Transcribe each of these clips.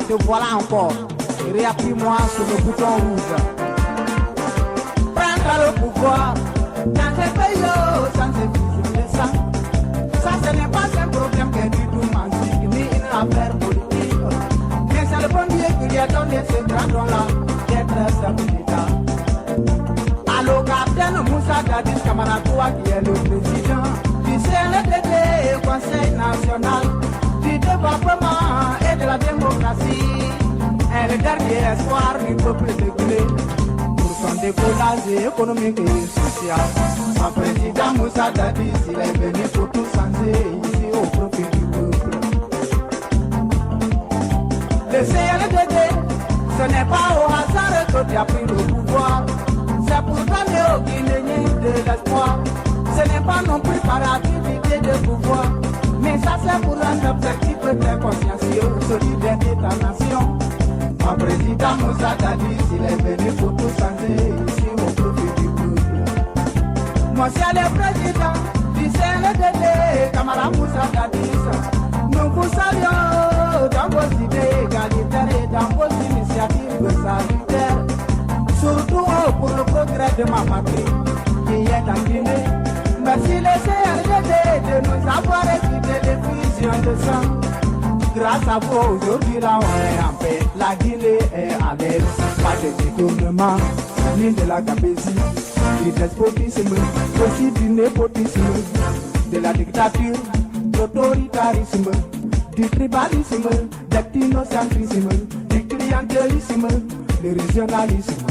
Te voilà encore, réappuie-moi sur le bouton rouge. Prendre le pouvoir dans ces pays sans effusion de sang. Ça ce n'est pas un problème qui est du tout magique ni une affaire politique. Mais c'est le bon Dieu qui lui a donné ce dragon-là d'être stabilité. Allo capitaine Moussa Dadis Camara, toi qui es le président du CNDD, Conseil national du développement et de la démocratie, est le dernier espoir du peuple de Guinée pour son décollage économique et social. Mon président Moussa Dadis, il est venu pour tout changer ici au profit du peuple. Le CNDD, ce n'est pas au hasard que tu as pris le pouvoir. C'est pour donner aux Guinéens de l'espoir. Ce n'est pas non plus par activité de pouvoir, mais ça c'est pour un objectif très consciencieux, celui d'être État-nation. Mon président Moussa Dadis, il est venu pour tout changer ici au profit du peuple. Monsieur le président du CNDD, Camara Moussa Dadis, nous vous saluons dans vos idées égalitaires et dans vos initiatives salutaires, surtout pour le progrès de ma patrie qui est en Guinée. Merci le CNDD de nous avoir évité les fusions de sang. Grâce à vous, aujourd'hui là on est en paix. La Guinée est à l'aise. Pas de détournement, ni de la gabésie, du despotisme, aussi du népotisme, de la dictature, de l'autoritarisme, du tribalisme, de l'ethnocentrisme, du clientélisme, du régionalisme.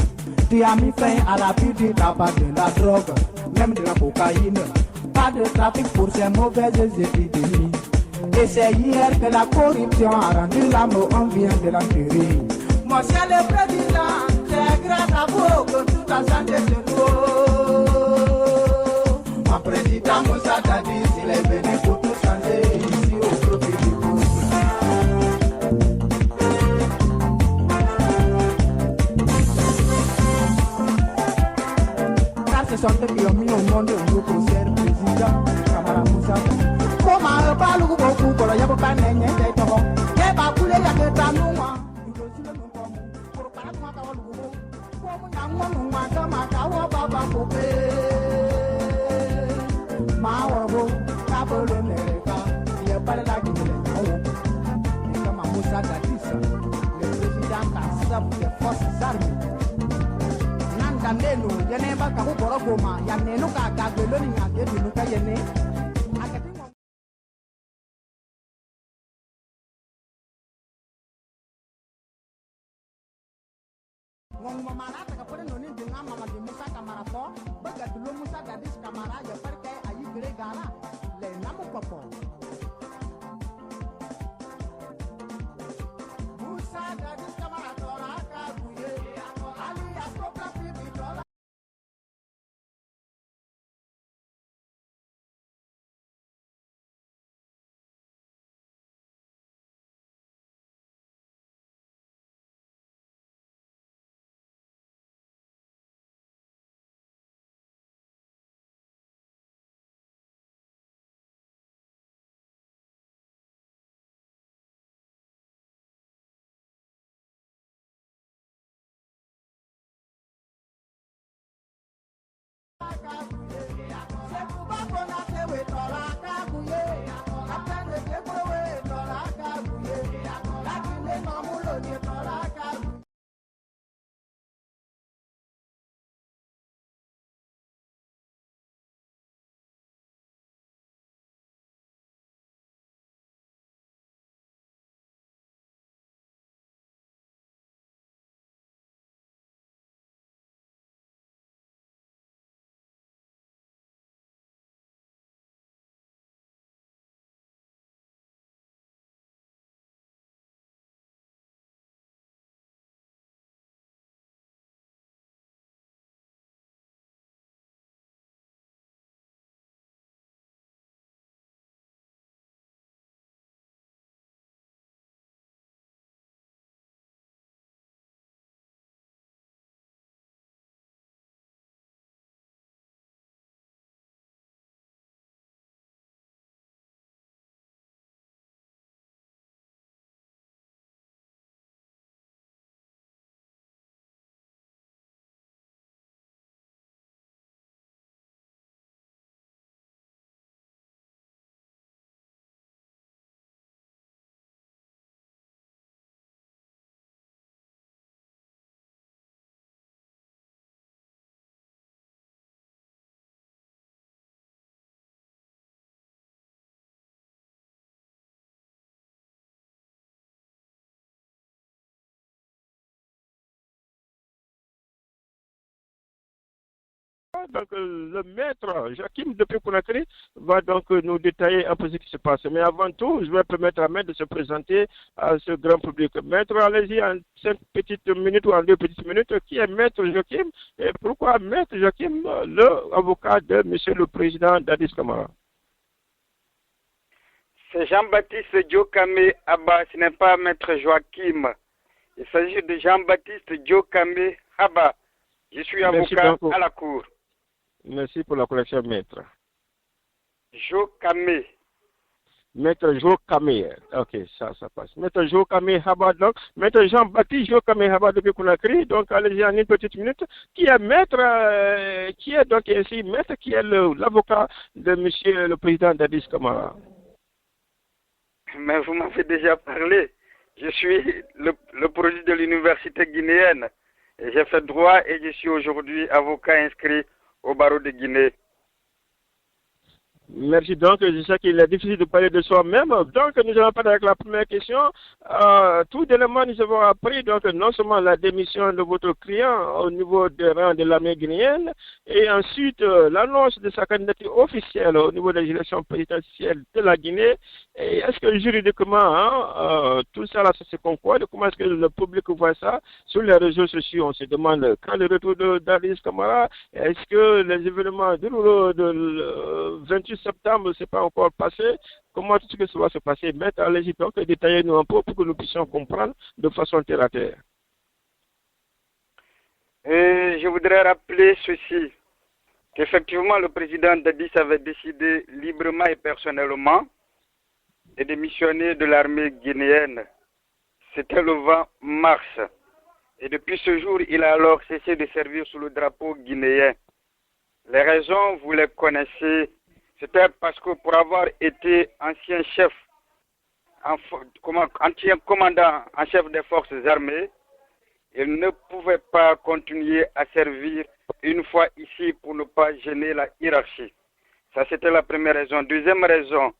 Tu as mis fin à l'abus du tabac, de la drogue, même de la cocaïne. Pas de trafic pour ces mauvaises épidémies. Et c'est hier que la corruption a rendu la mort, on vient de l'enterrer. Monsieur le président, c'est grâce à vous que tout a changé chez nous. Mon président Moussa Dadis, il est venu pour tout changer ici au profit du peuple. kene ba ka boro goma ya ne no ka ga gelo ni ya de no ka yene akati ngom mama ta ka pore no ni dinga mama di musa kamara ko ba ga dulo musa ga dis kamara ya par kai ayi gre gala le namu popo musa ga dis kamara tora ka buye ali ya sopra pipi tora Donc, le maître Joachim depuis Conakry va donc nous détailler un peu ce qui se passe. Mais avant tout, je vais permettre à Maître de se présenter à ce grand public. Maître, allez-y en 5 petites minutes ou en 2 petites minutes. Qui est Maître Joachim et pourquoi Maître Joachim, le avocat de Monsieur le Président Dadis Camara? C'est Jean-Baptiste Diokame Abba, ce n'est pas Maître Joachim. Il s'agit de Jean-Baptiste Diokame Abba. Je suis avocat à la Cour. Merci pour la correction, Maître. Diokame. Maître Diokame. Ok, ça passe. Maître Diokame Haba, donc, Maître Jean-Baptiste Diokame Haba depuis Conakry. Donc, allez-y en une petite minute. Qui est Maître, qui est donc ici Maître, qui est l'avocat de Monsieur le Président Dadis Camara? Mais vous m'avez déjà parlé. Je suis le produit de l'université guinéenne. J'ai fait droit et je suis aujourd'hui avocat inscrit au barreau de Guinée. Merci. Donc, je sais qu'il est difficile de parler de soi-même. Donc, nous allons parler avec la première question. Tout dernièrement, nous avons appris donc non seulement la démission de votre client au niveau des rangs de l'armée guinéenne, et ensuite l'annonce de sa candidature officielle au niveau des élections présidentielles de la Guinée. Et est-ce que juridiquement, tout ça là, ça se concorde? Comment est-ce que le public voit ça sur les réseaux sociaux? On se demande quand le retour de Dadis Camara, est-ce que les événements douloureux de 28 septembre, ce n'est pas encore passé? Comment est-ce que ça va se passer? Maître, allez-y donc, détaillez-nous un peu pour que nous puissions comprendre de façon terre à terre. Je voudrais rappeler ceci, qu'effectivement le président Dadis avait décidé librement et personnellement de démissionner de l'armée guinéenne. C'était le 20 mars. Et depuis ce jour, il a alors cessé de servir sous le drapeau guinéen. Les raisons, vous les connaissez. C'était parce que pour avoir été ancien chef, ancien commandant en chef des forces armées, Il ne pouvait pas continuer à servir une fois ici pour ne pas gêner la hiérarchie. Ça, c'était la première raison. Deuxième raison,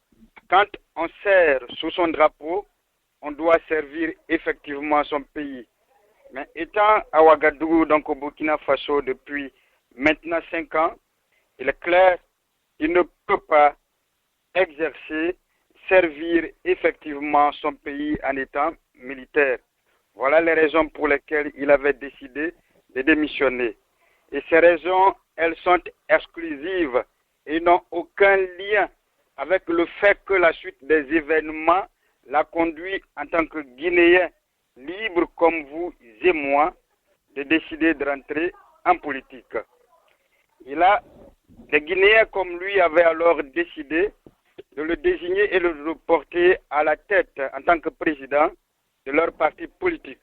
quand on sert sous son drapeau, on doit servir effectivement son pays. Mais étant à Ouagadougou, donc au Burkina Faso, depuis maintenant 5 ans, il est clair qu'il ne peut pas exercer, servir effectivement son pays en étant militaire. Voilà les raisons pour lesquelles il avait décidé de démissionner. Et ces raisons, elles sont exclusives et n'ont aucun lien avec le fait que la suite des événements l'a conduit en tant que Guinéen libre comme vous et moi de décider de rentrer en politique. Les Guinéens comme lui avaient alors décidé de le désigner et de le porter à la tête en tant que président de leur parti politique,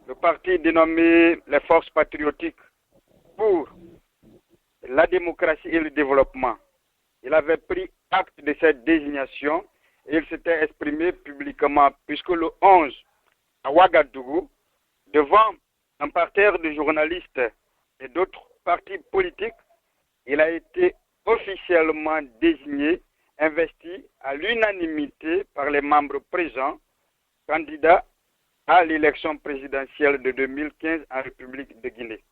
le parti dénommé les Forces patriotiques pour la démocratie et le développement. Il avait pris acte de cette désignation et il s'était exprimé publiquement, puisque le 11, à Ouagadougou, devant un parterre de journalistes et d'autres partis politiques, il a été officiellement désigné, investi à l'unanimité par les membres présents, candidat à l'élection présidentielle de 2015 en République de Guinée.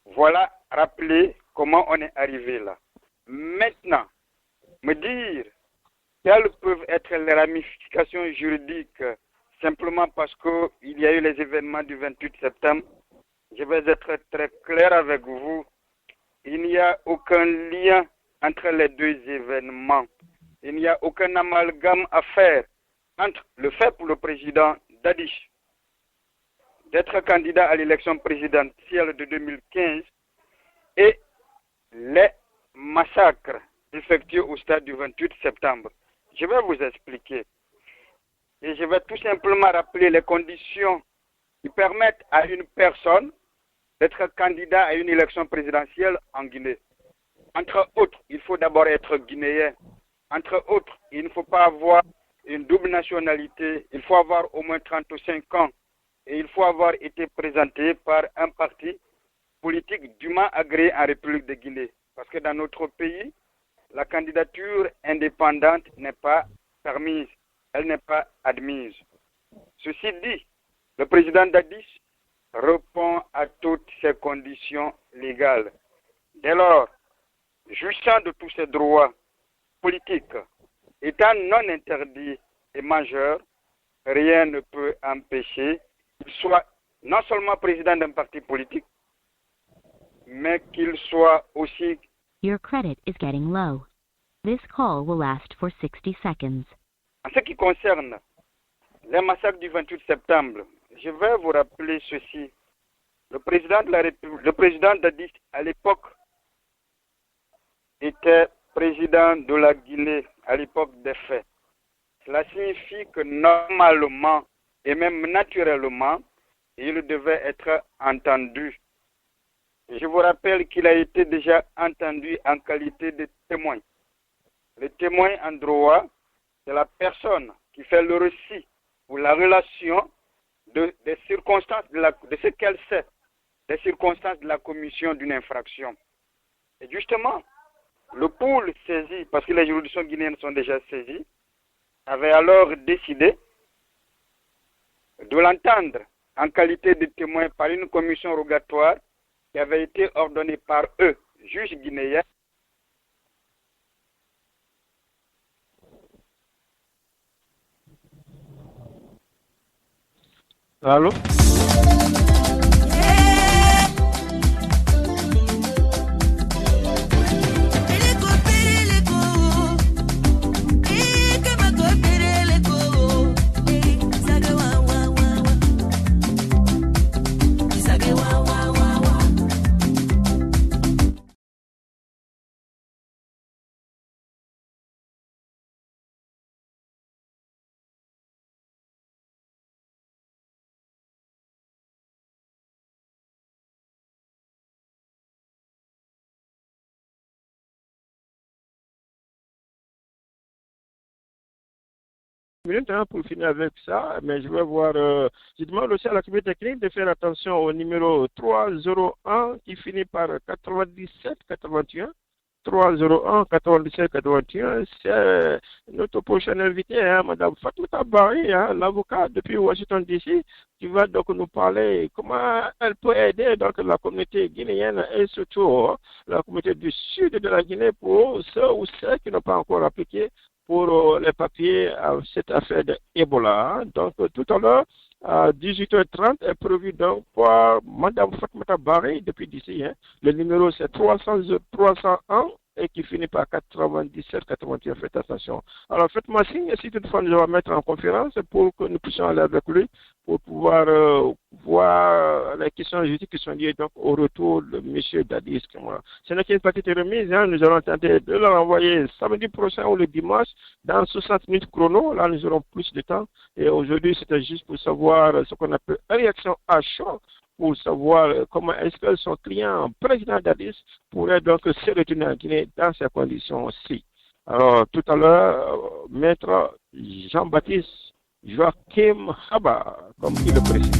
Voilà rappeler comment on est arrivé là. Maintenant, me dire quelles peuvent être les ramifications juridiques simplement parce qu'il y a eu les événements du 28 septembre, je vais être très clair avec vous. Il n'y a aucun lien entre les deux événements. Il n'y a aucun amalgame à faire entre le fait pour le président Dadish d'être candidat à l'élection présidentielle de 2015 et les massacres effectués au stade du 28 septembre. Je vais vous expliquer. Et je vais tout simplement rappeler les conditions qui permettent à une personne d'être candidat à une élection présidentielle en Guinée. Entre autres, il faut d'abord être guinéen. Entre autres, il ne faut pas avoir une double nationalité. Il faut avoir au moins 35 ans. Et il faut avoir été présenté par un parti politique dûment agréé en République de Guinée. Parce que dans notre pays, la candidature indépendante n'est pas permise. Elle n'est pas admise. Ceci dit, le président Dadis répond à toutes ces conditions légales. Dès lors, jouissant de tous ses droits politiques, étant non interdit et majeur, rien ne peut empêcher qu'il soit non seulement président d'un parti politique, mais qu'il soit aussi... Your credit is getting low. This call will last for 60 seconds. En ce qui concerne les massacres du 28 septembre, je vais vous rappeler ceci. Le président de la République, le président Dadis, à l'époque, était président de la Guinée à l'époque des faits. Cela signifie que normalement et même naturellement, il devait être entendu. Je vous rappelle qu'il a été déjà entendu en qualité de témoin. Le témoin en droit, c'est la personne qui fait le récit ou la relation des circonstances de ce qu'elle sait, des circonstances de la commission d'une infraction. Et justement, le pôle saisi, parce que les juridictions guinéennes sont déjà saisies, avait alors décidé de l'entendre en qualité de témoin par une commission rogatoire qui avait été ordonnée par eux, juges guinéens. Allô? minutes pour finir avec ça, mais je vais voir, je demande aussi à la communauté technique de faire attention au numéro 301 qui finit par 97-81. 301-97-81, c'est notre prochaine invitée, Mme Fatoumata Barry, l'avocat depuis Washington DC, qui va donc nous parler comment elle peut aider donc, la communauté guinéenne et surtout la communauté du sud de la Guinée pour ceux ou celles qui n'ont pas encore appliqué pour les papiers à cette affaire d'Ebola. Donc tout à l'heure, à 18h30 est prévu donc pour Mme Fatoumata Barry depuis d'ici. Le numéro c'est 301 et qui finit par 97-81. Faites attention. Alors faites-moi signe si toutefois nous allons mettre en conférence pour que nous puissions aller avec lui pour pouvoir voir les questions juridiques qui sont liées donc au retour de M. Dadis. Ce n'est qu'une petite remise. Nous allons tenter de le renvoyer samedi prochain ou le dimanche dans 60 minutes chrono. Là, nous aurons plus de temps. Et aujourd'hui, c'était juste pour savoir ce qu'on appelle réaction à chaud, pour savoir comment est-ce que son client, président Dadis, pourrait donc se retourner en Guinée dans ces conditions-ci. Alors, tout à l'heure, maître Jean-Baptiste Joachim Haba, comme il le précise.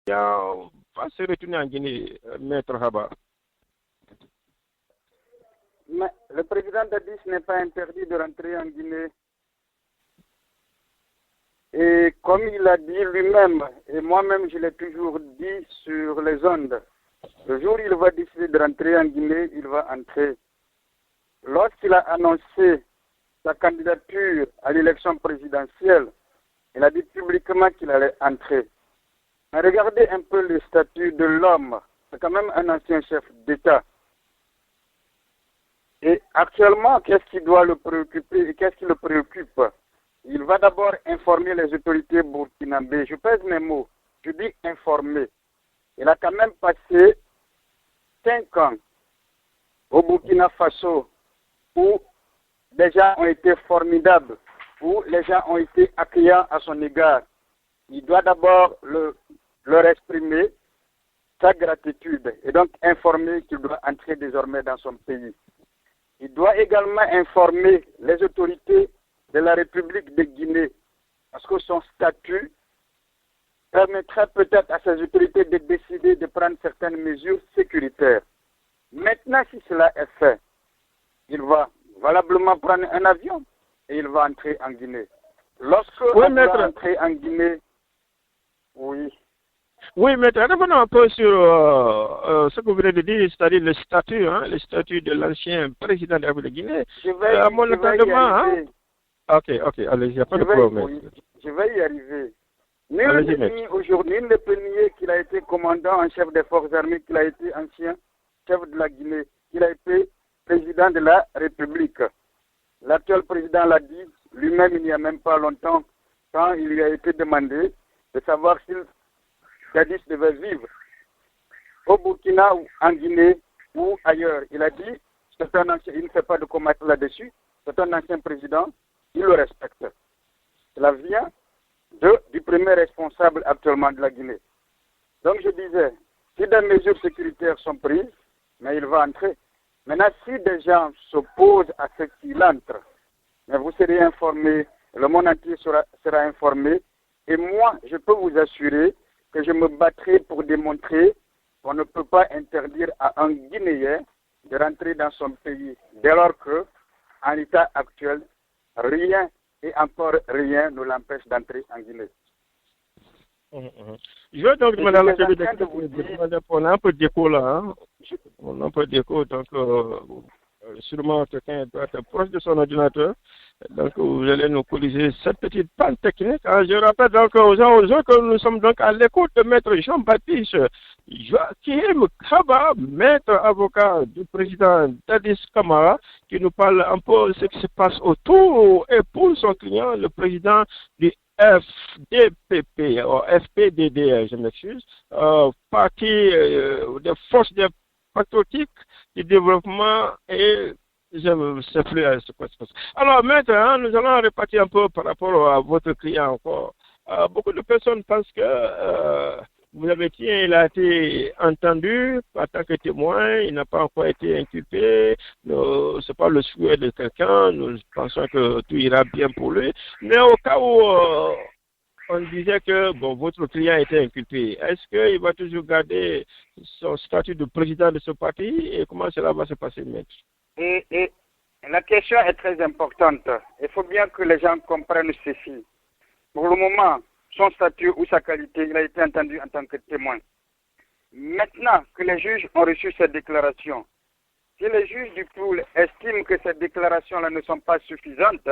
Va se retourner en Guinée, Maître Haba. Mais le président Dadis n'est pas interdit de rentrer en Guinée. comme il a dit lui-même, et moi-même je l'ai toujours dit sur les ondes, le jour où il va décider de rentrer en Guinée, il va entrer. Lorsqu'il a annoncé sa candidature à l'élection présidentielle, il a dit publiquement qu'il allait entrer. Mais regardez un peu le statut de l'homme. C'est quand même un ancien chef d'État. Et actuellement, qu'est-ce qui doit le préoccuper et qu'est-ce qui le préoccupe? Il va d'abord informer les autorités burkinabées. Je pèse mes mots. Je dis informer. Il a quand même passé 5 ans au Burkina Faso où les gens ont été formidables, où les gens ont été accueillants à son égard. Il doit d'abord leur exprimer sa gratitude et donc informer qu'il doit entrer désormais dans son pays. Il doit également informer les autorités de la République de Guinée parce que son statut permettrait peut-être à ces autorités de décider de prendre certaines mesures sécuritaires. Maintenant, si cela est fait, il va valablement prendre un avion et il va entrer en Guinée. Lorsque il va entrer en Guinée, oui. Oui, maître, revenons un peu sur ce que vous venez de dire, c'est-à-dire le statut de l'ancien président de la République de Guinée. À mon entendement, Ok, allez-y, il n'y a pas de problème. Oui, je vais y arriver. Nul ne peut nier qu'il a été commandant en chef des forces armées, qu'il a été ancien chef de la Guinée, qu'il a été président de la République. L'actuel président l'a dit lui-même il n'y a même pas longtemps, quand il lui a été demandé de savoir s'il Dadis devait vivre au Burkina ou en Guinée ou ailleurs. Il a dit, c'est un ancien, il ne fait pas de commettre là-dessus, c'est un ancien président, il le respecte. Cela vient du premier responsable actuellement de la Guinée. Donc je disais, si des mesures sécuritaires sont prises, mais il va entrer. Maintenant, si des gens s'opposent à ce qu'il entre, mais vous serez informés, le monde entier sera informé, et moi, je peux vous assurer que je me battrai pour démontrer qu'on ne peut pas interdire à un Guinéen de rentrer dans son pays, dès lors que, en l'état actuel, rien et encore rien ne l'empêche d'entrer en Guinée. Je vais donc demander à la de on a un peu d'écho là. On a un peu d'écho, donc sûrement quelqu'un doit être proche de son ordinateur. Donc vous allez nous corriger cette petite panne technique. Je rappelle donc aux gens que nous sommes donc à l'écoute de Maître Jean-Baptiste Joachim Kaba, maître avocat du président Dadis Camara, qui nous parle un peu de ce qui se passe autour et pour son client, le président du FDPP, ou FPDD, je m'excuse, parti des forces patriotiques du développement et je sais plus ce quoi se passe. Alors maintenant, nous allons repartir un peu par rapport à votre client encore. Beaucoup de personnes pensent que vous avez dit il a été entendu en tant que témoin, il n'a pas encore été inculpé, ce n'est pas le souhait de quelqu'un, nous pensons que tout ira bien pour lui, mais au cas où on disait que votre client était inculpé, est-ce qu'il va toujours garder son statut de président de ce parti et comment cela va se passer, maître? Et la question est très importante. Il faut bien que les gens comprennent ceci. Pour le moment, son statut ou sa qualité, il a été entendu en tant que témoin. Maintenant que les juges ont reçu cette déclaration, si les juges du pool estiment que ces déclarations-là ne sont pas suffisantes,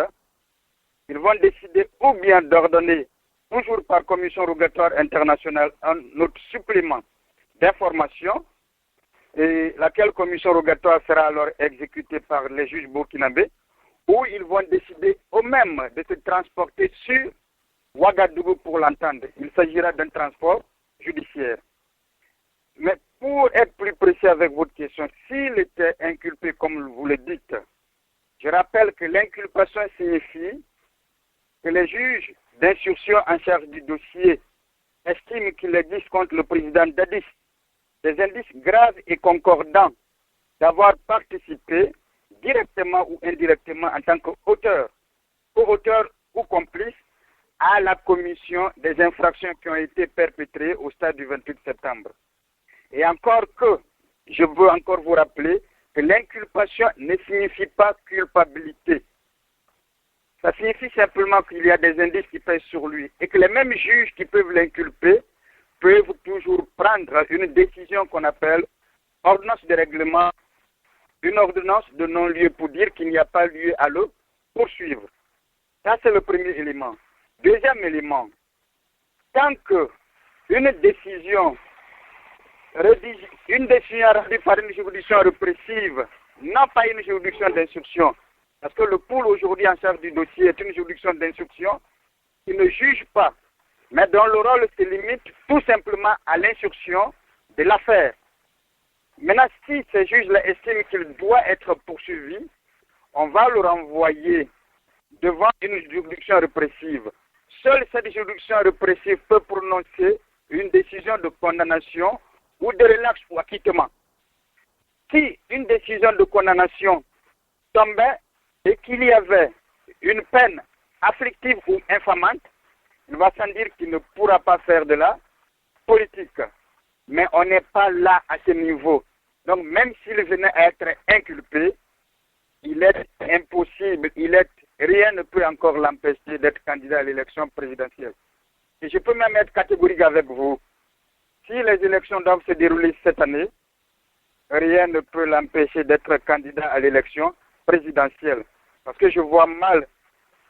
ils vont décider ou bien d'ordonner, toujours par commission rogatoire internationale, un autre supplément d'information, et laquelle commission rogatoire sera alors exécutée par les juges burkinabés, où ils vont décider eux-mêmes de se transporter sur Ouagadougou pour l'entendre. Il s'agira d'un transport judiciaire. Mais pour être plus précis avec votre question, s'il était inculpé comme vous le dites, je rappelle que l'inculpation signifie que les juges d'instruction en charge du dossier estiment qu'il existe contre le président Dadis des indices graves et concordants d'avoir participé directement ou indirectement en tant qu'auteur, co-auteur ou complice à la commission des infractions qui ont été perpétrées au stade du 28 septembre. Et encore que, je veux encore vous rappeler que l'inculpation ne signifie pas culpabilité. Ça signifie simplement qu'il y a des indices qui pèsent sur lui et que les mêmes juges qui peuvent l'inculper peuvent toujours prendre une décision qu'on appelle ordonnance de règlement, une ordonnance de non-lieu pour dire qu'il n'y a pas lieu à le poursuivre. Ça, c'est le premier élément. Deuxième élément, tant que une décision rendue par une juridiction répressive, non pas une juridiction d'instruction, parce que le pôle aujourd'hui en charge du dossier est une juridiction d'instruction qui ne juge pas, mais dont le rôle se limite tout simplement à l'instruction de l'affaire. Maintenant, si ces juges-là estiment qu'il doit être poursuivi, on va le renvoyer devant une juridiction répressive. Seule cette juridiction répressive peut prononcer une décision de condamnation ou de relax ou acquittement. Si une décision de condamnation tombait et qu'il y avait une peine afflictive ou infamante, il va sans dire qu'il ne pourra pas faire de la politique. Mais on n'est pas là à ce niveau. Donc même s'il venait à être inculpé, il est impossible, rien ne peut encore l'empêcher d'être candidat à l'élection présidentielle. Et je peux même être catégorique avec vous. Si les élections doivent se dérouler cette année, rien ne peut l'empêcher d'être candidat à l'élection présidentielle. Parce que je vois mal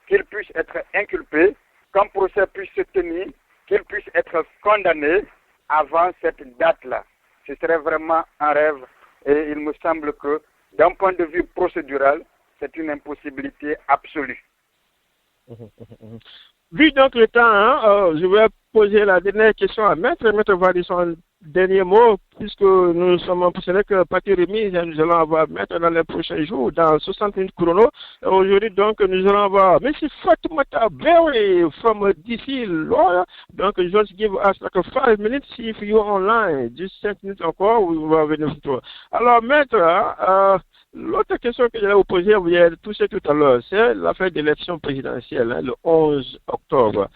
qu'il puisse être inculpé, qu'un procès puisse se tenir, qu'il puisse être condamné avant cette date-là. Ce serait vraiment un rêve et il me semble que d'un point de vue procédural, c'est une impossibilité absolue. Vu donc le temps, je vais poser la dernière question à Maître. Maître va dire son dernier mot, puisque nous sommes impressionnés que partie remise, nous allons avoir Maître dans les prochains jours, dans 60 minutes chrono. Aujourd'hui, donc, nous allons avoir M. Fatoumata Berry from DC Lawyer. Donc, just give us like 5 minutes, see if you're online. Just 5 minutes encore, on va venir sur toi. Alors, Maître, l'autre question que j'allais vous poser, vous y avez touché tout à l'heure, c'est l'affaire d'élection présidentielle, le 11 octobre.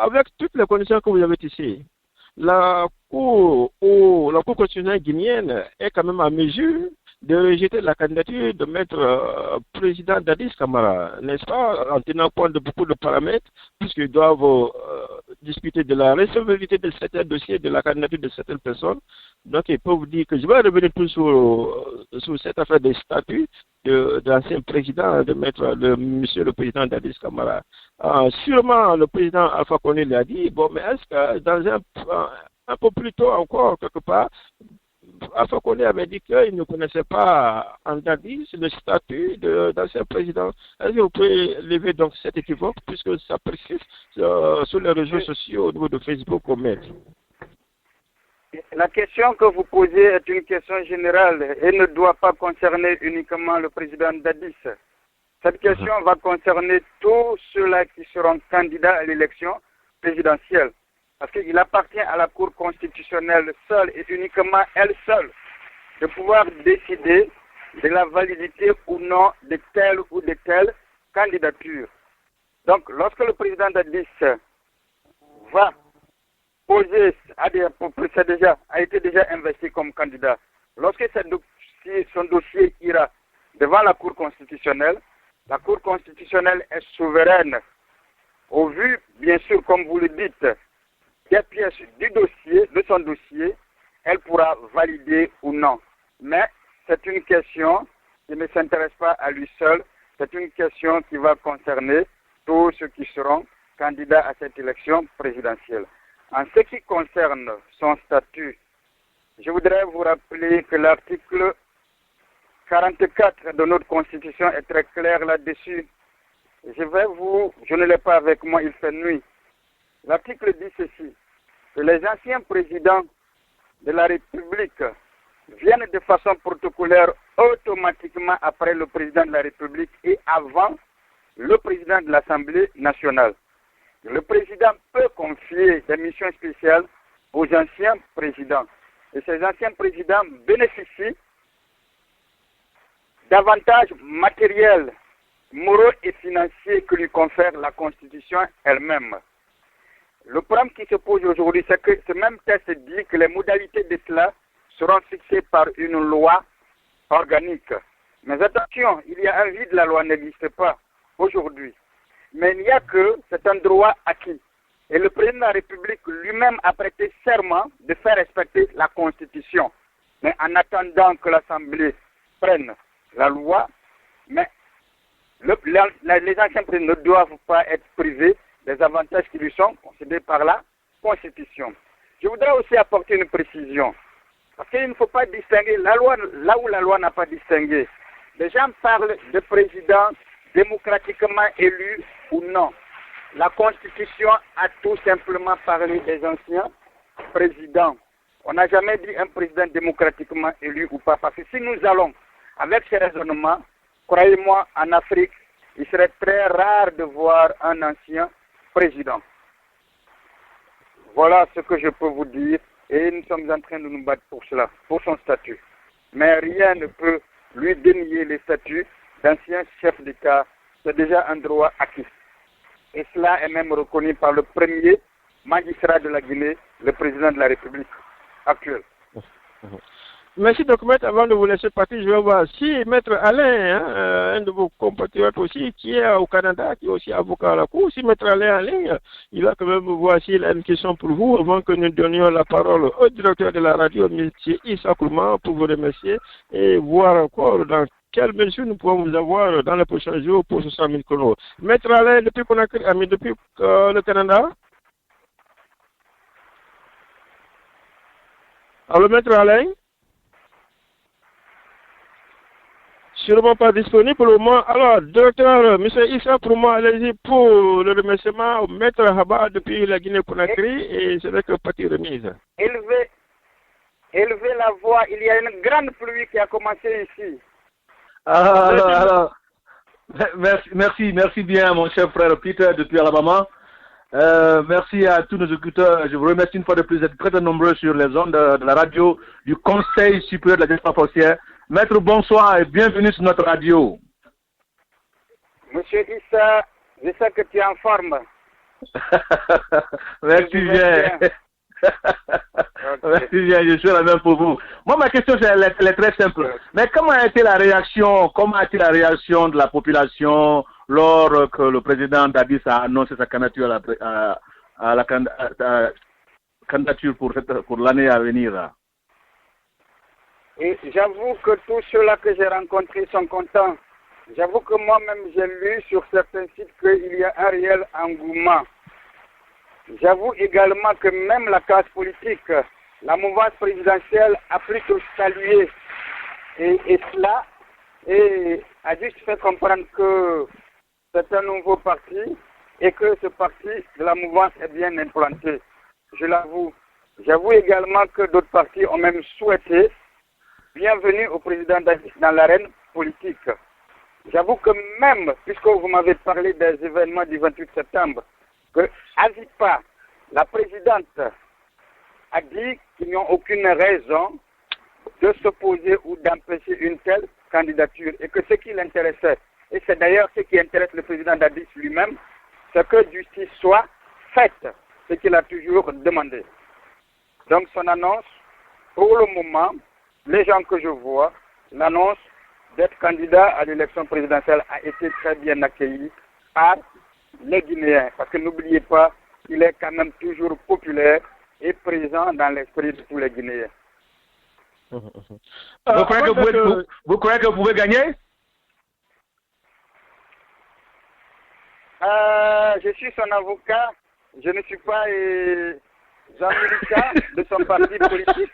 Avec toutes les conditions que vous avez ici, la Cour constitutionnelle guinéenne est quand même à mesure de rejeter la candidature de Maître président Dadis Camara, n'est-ce pas, en tenant compte de beaucoup de paramètres, puisqu'ils doivent discuter de la recevabilité de certains dossiers, de la candidature de certaines personnes. Donc, ils peuvent dire que je vais revenir tout sur cette affaire des statuts de l'ancien président, de monsieur le président Dadis Camara. Sûrement, le président Alpha Condé l'a dit, bon, mais est-ce que dans un peu plus tôt encore, quelque part, Alpha Condé avait dit qu'il ne connaissait pas en Dadis le statut d'ancien président. Est-ce que vous pouvez lever donc cet équivoque, puisque ça persiste sur les réseaux sociaux au niveau de Facebook ou Maître? La question que vous posez est une question générale et ne doit pas concerner uniquement le président Dadis. Cette question va concerner tous ceux-là qui seront candidats à l'élection présidentielle. Parce qu'il appartient à la Cour constitutionnelle seule et uniquement elle seule de pouvoir décider de la validité ou non de telle ou de telle candidature. Donc, lorsque le président Dadis va poser, a été déjà investi comme candidat, lorsque son dossier ira devant la Cour constitutionnelle est souveraine. Au vu, bien sûr, comme vous le dites, des pièces de son dossier, elle pourra valider ou non. Mais c'est une question qui ne s'intéresse pas à lui seul, c'est une question qui va concerner tous ceux qui seront candidats à cette élection présidentielle. En ce qui concerne son statut, je voudrais vous rappeler que l'article 44 de notre Constitution est très clair là-dessus. Je ne l'ai pas avec moi, il fait nuit. L'article dit ceci, que les anciens présidents de la République viennent de façon protocolaire automatiquement après le président de la République et avant le président de l'Assemblée nationale. Le président peut confier des missions spéciales aux anciens présidents. Et ces anciens présidents bénéficient d'avantages matériels, moraux et financiers que lui confère la Constitution elle-même. Le problème qui se pose aujourd'hui, c'est que ce même texte dit que les modalités de cela seront fixées par une loi organique. Mais attention, il y a un vide, la loi n'existe pas. aujourd'hui. Mais il n'y a que, c'est un droit acquis. Et le président de la République lui-même a prêté serment de faire respecter la Constitution. Mais en attendant que l'Assemblée prenne la loi, mais les anciens présidents ne doivent pas être privés des avantages qui lui sont concédés par la Constitution. Je voudrais aussi apporter une précision. Parce qu'il ne faut pas distinguer la loi là où la loi n'a pas distingué. Les gens parlent de président démocratiquement élu ou non. La Constitution a tout simplement parlé des anciens présidents. On n'a jamais dit un président démocratiquement élu ou pas. Parce que si nous allons avec ces raisonnements, croyez-moi, en Afrique, il serait très rare de voir un ancien président. Voilà ce que je peux vous dire. Et nous sommes en train de nous battre pour cela, pour son statut. Mais rien ne peut lui dénier les statuts d'ancien chef d'État. C'est déjà un droit acquis. Et cela est même reconnu par le premier magistrat de la Guinée, le président de la République actuelle. Merci donc, maître. Avant de vous laisser partir, je vais voir si maître Alain, un de vos compatriotes aussi, qui est au Canada, qui est aussi avocat à la Cour, si maître Alain en ligne, il va quand même voir s'il a une question pour vous avant que nous donnions la parole au directeur de la radio, M. Issa Kourouma, pour vous remercier et voir encore dans quelle mesure nous pouvons vous avoir dans les prochains jours pour 60 000 chronos. Maître Alain, depuis le Canada. Alors, maître Alain? Sûrement pas disponible pour le moment. Alors, directeur, M. Issa Kourouma, allez-y pour le remerciement au maître Haba depuis la Guinée-Conakry et c'est avec partie remise. Élevez la voix, il y a une grande pluie qui a commencé ici. Alors, merci bien, mon cher frère Peter depuis Alabama. Merci à tous nos écouteurs. Je vous remercie une fois de plus d'être très nombreux sur les ondes de la radio du Conseil supérieur de la diaspora forestière. Maître, bonsoir et bienvenue sur notre radio. Monsieur Issa, je sais que tu es en forme. Merci bien. Merci bien, je suis la même pour vous. Moi, ma question, elle est très simple. Mais comment a été la réaction de la population lors que le président Dadis a annoncé sa candidature à la candidature pour l'année à venir? Et j'avoue que tous ceux-là que j'ai rencontrés sont contents. J'avoue que moi-même, j'ai lu sur certains sites qu'il y a un réel engouement. J'avoue également que même la classe politique, la mouvance présidentielle a plutôt salué et cela et a juste fait comprendre que c'est un nouveau parti et que ce parti de la mouvance est bien implanté. Je l'avoue. J'avoue également que d'autres partis ont même souhaité bienvenue au président Dadis dans l'arène politique. J'avoue que même, puisque vous m'avez parlé des événements du 28 septembre, que Azipa, la présidente, a dit qu'ils n'ont aucune raison de s'opposer ou d'empêcher une telle candidature et que ce qui l'intéressait, et c'est d'ailleurs ce qui intéresse le président Dadis lui-même, c'est que justice soit faite, ce qu'il a toujours demandé. Donc son annonce, pour le moment, les gens que je vois, l'annonce d'être candidat à l'élection présidentielle a été très bien accueillie par les Guinéens. Parce que n'oubliez pas, il est quand même toujours populaire et présent dans l'esprit de tous les Guinéens. Vous croyez que vous pouvez gagner? Je suis son avocat. Je ne suis pas Jean-Milica de son parti politique.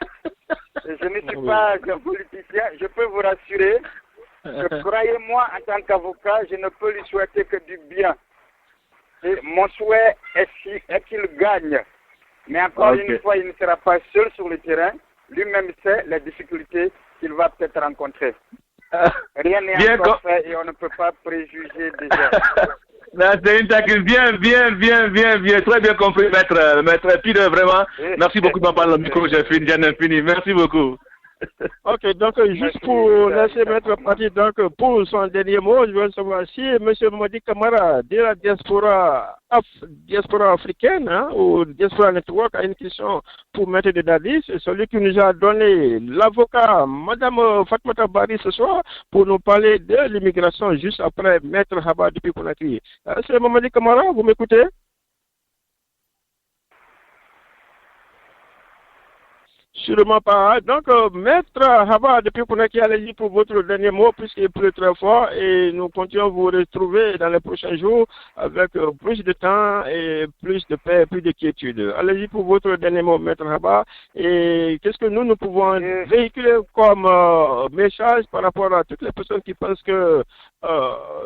Je ne suis pas un politicien. Je peux vous rassurer que, croyez-moi, en tant qu'avocat, je ne peux lui souhaiter que du bien. Et mon souhait est qu'il gagne. Mais encore une fois, il ne sera pas seul sur le terrain. Lui-même sait les difficultés qu'il va peut-être rencontrer. Rien n'est encore fait et on ne peut pas préjuger déjà. C'est une taquine bien. Très bien compris, maître Peter, vraiment. Merci beaucoup de m'en parler au micro, j'ai fini. Merci beaucoup. Ok, donc juste pour laisser Maître partir, donc pour son dernier mot, je veux savoir si M. Modi Kamara de la diaspora africaine hein, ou diaspora network a une question pour Maître de Dadis, celui qui nous a donné l'avocat Madame Fatmata Bari ce soir pour nous parler de l'immigration juste après Maître Haba depuis Conakry. M. Modi Kamara, vous m'écoutez? Sûrement pas. Donc, Maître Haba, depuis qu'on a allez-y pour votre dernier mot, puisqu'il pleut très fort, et nous continuons à vous retrouver dans les prochains jours avec plus de temps et plus de paix, plus de quiétude. Allez-y pour votre dernier mot, Maître Haba, et qu'est-ce que nous pouvons véhiculer comme message par rapport à toutes les personnes qui pensent que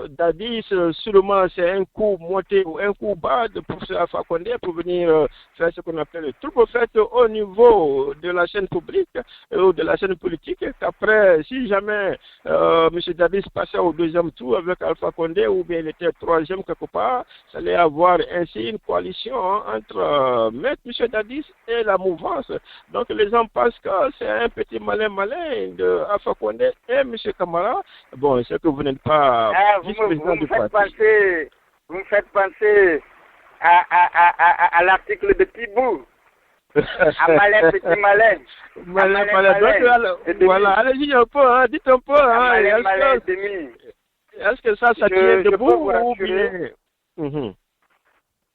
Dadis, sûrement, c'est un coup monté ou un coup bas de professeur Alpha Condé pour venir faire ce qu'on appelle le trouble fait au niveau de la chaîne publique ou de la chaîne politique, qu'après, si jamais M. Dadis passait au deuxième tour avec Alpha Condé ou bien il était troisième quelque part, ça allait avoir ainsi une coalition entre Maître M. Dadis et la mouvance. Donc les gens pensent que c'est un petit malin de Alpha Condé et M. Kamara. Bon, c'est que vous n'êtes pas vice-président du parti. Vous me faites penser à l'article de Thibault. À malin, petit malin. Voilà, allez-y un peu, hein, dites un peu. Hein, est-ce que ça tient debout ou bien...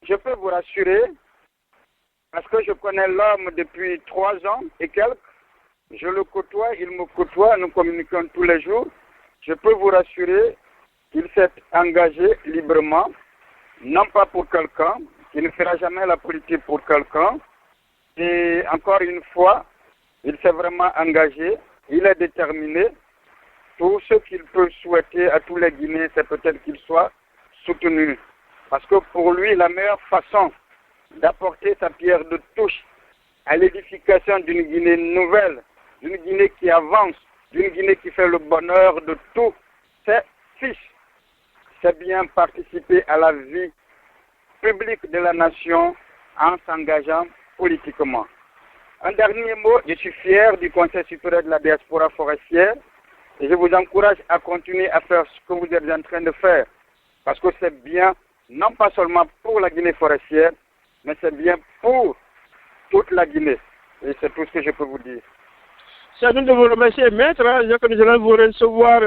Je peux vous rassurer, parce que je connais l'homme depuis 3 ans et quelques. Je le côtoie, il me côtoie, nous communiquons tous les jours. Je peux vous rassurer qu'il s'est engagé librement, non pas pour quelqu'un, il ne fera jamais la politique pour quelqu'un. Et encore une fois, il s'est vraiment engagé, il est déterminé. Tout ce qu'il peut souhaiter à tous les Guinéens, c'est peut-être qu'il soit soutenu. Parce que pour lui, la meilleure façon d'apporter sa pierre de touche à l'édification d'une Guinée nouvelle, d'une Guinée qui avance, d'une Guinée qui fait le bonheur de tous ses fils, c'est bien participer à la vie publique de la nation en s'engageant politiquement. Un dernier mot, je suis fier du Conseil supérieur de la diaspora forestière et je vous encourage à continuer à faire ce que vous êtes en train de faire parce que c'est bien, non pas seulement pour la Guinée forestière, mais c'est bien pour toute la Guinée. Et c'est tout ce que je peux vous dire. C'est à nous de vous remercier, Maître. Que nous allons vous recevoir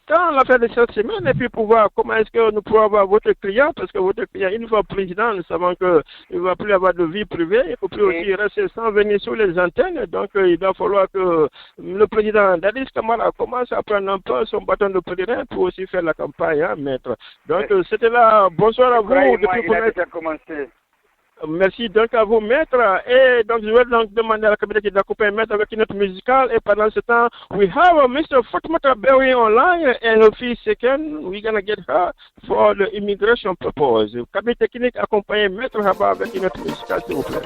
dans la fin de cette semaine et puis pour voir comment est-ce que nous pouvons avoir votre client, parce que votre client, une fois président, nous savons qu'il ne va plus avoir de vie privée, il ne faut plus aussi rester sans venir sur les antennes. Donc, il va falloir que le président Dadis Kamara commence à prendre un peu son bâton de pèlerin pour aussi faire la campagne, hein, Maître. Donc, c'était là. Bonsoir à vous. Il a déjà commencé. Merci donc à vous, Maître. Et donc, je vais donc demander à la cabinet d'accompagner Maître avec une note musicale. Et pendant ce temps, we have Mr. Fatmata Berry online and Sophie second. We're going to get her for the immigration purpose. Cabinet technique accompagné Maître Haba avec une note musicale, s'il vous plaît.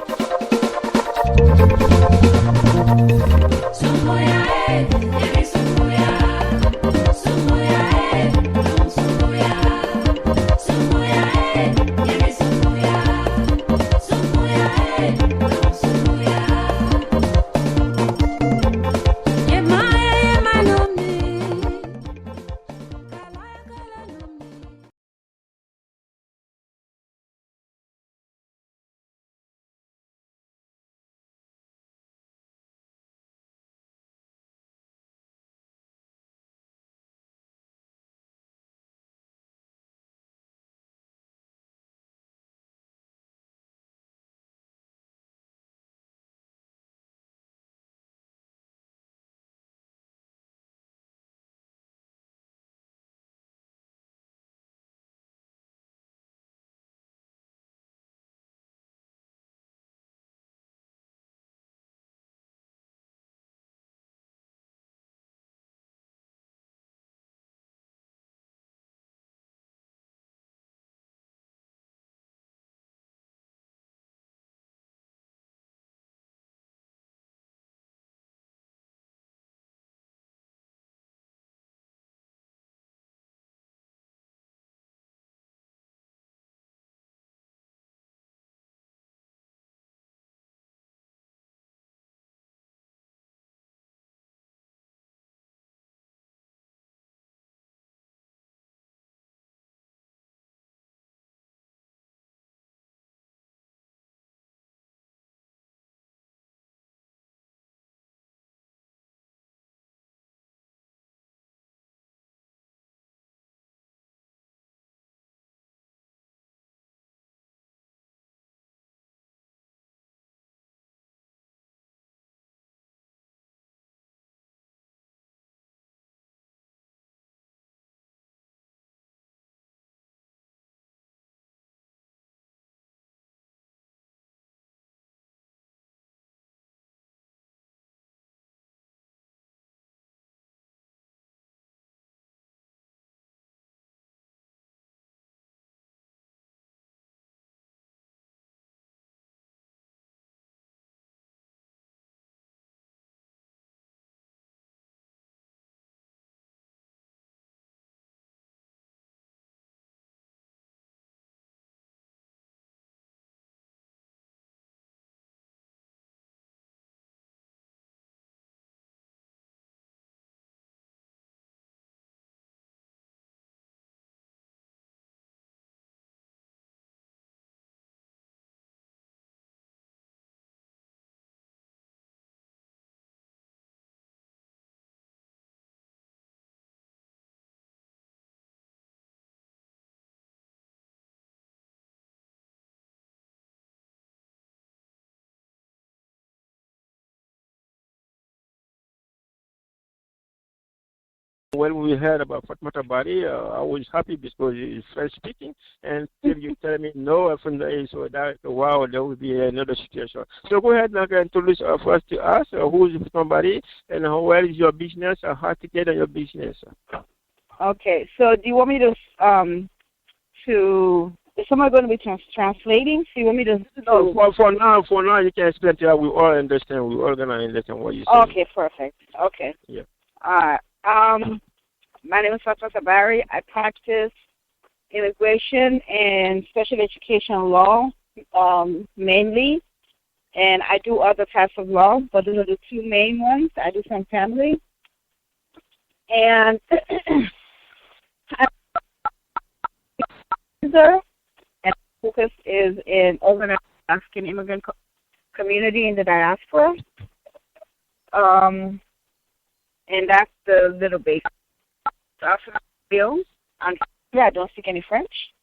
when we heard about Fatmata Bari, I was happy because he's French speaking, and still you tell me no from the so that wow, there will be another situation. So go ahead now and introduce first to us who is somebody and where is your business and how to get on your business. Okay, so do you want me to is someone going to be translating? So you want me to? No, for now you can explain to us. We all understand. We all gonna understand what you say. Okay, perfect. Okay. Yeah. My name is Fatmata Bari. I practice immigration and special education law mainly, and I do other types of law, but those are the two main ones. I do some family, and and focus is in organizing the African immigrant community in the diaspora. And that's the little basic stuff. I don't speak any French.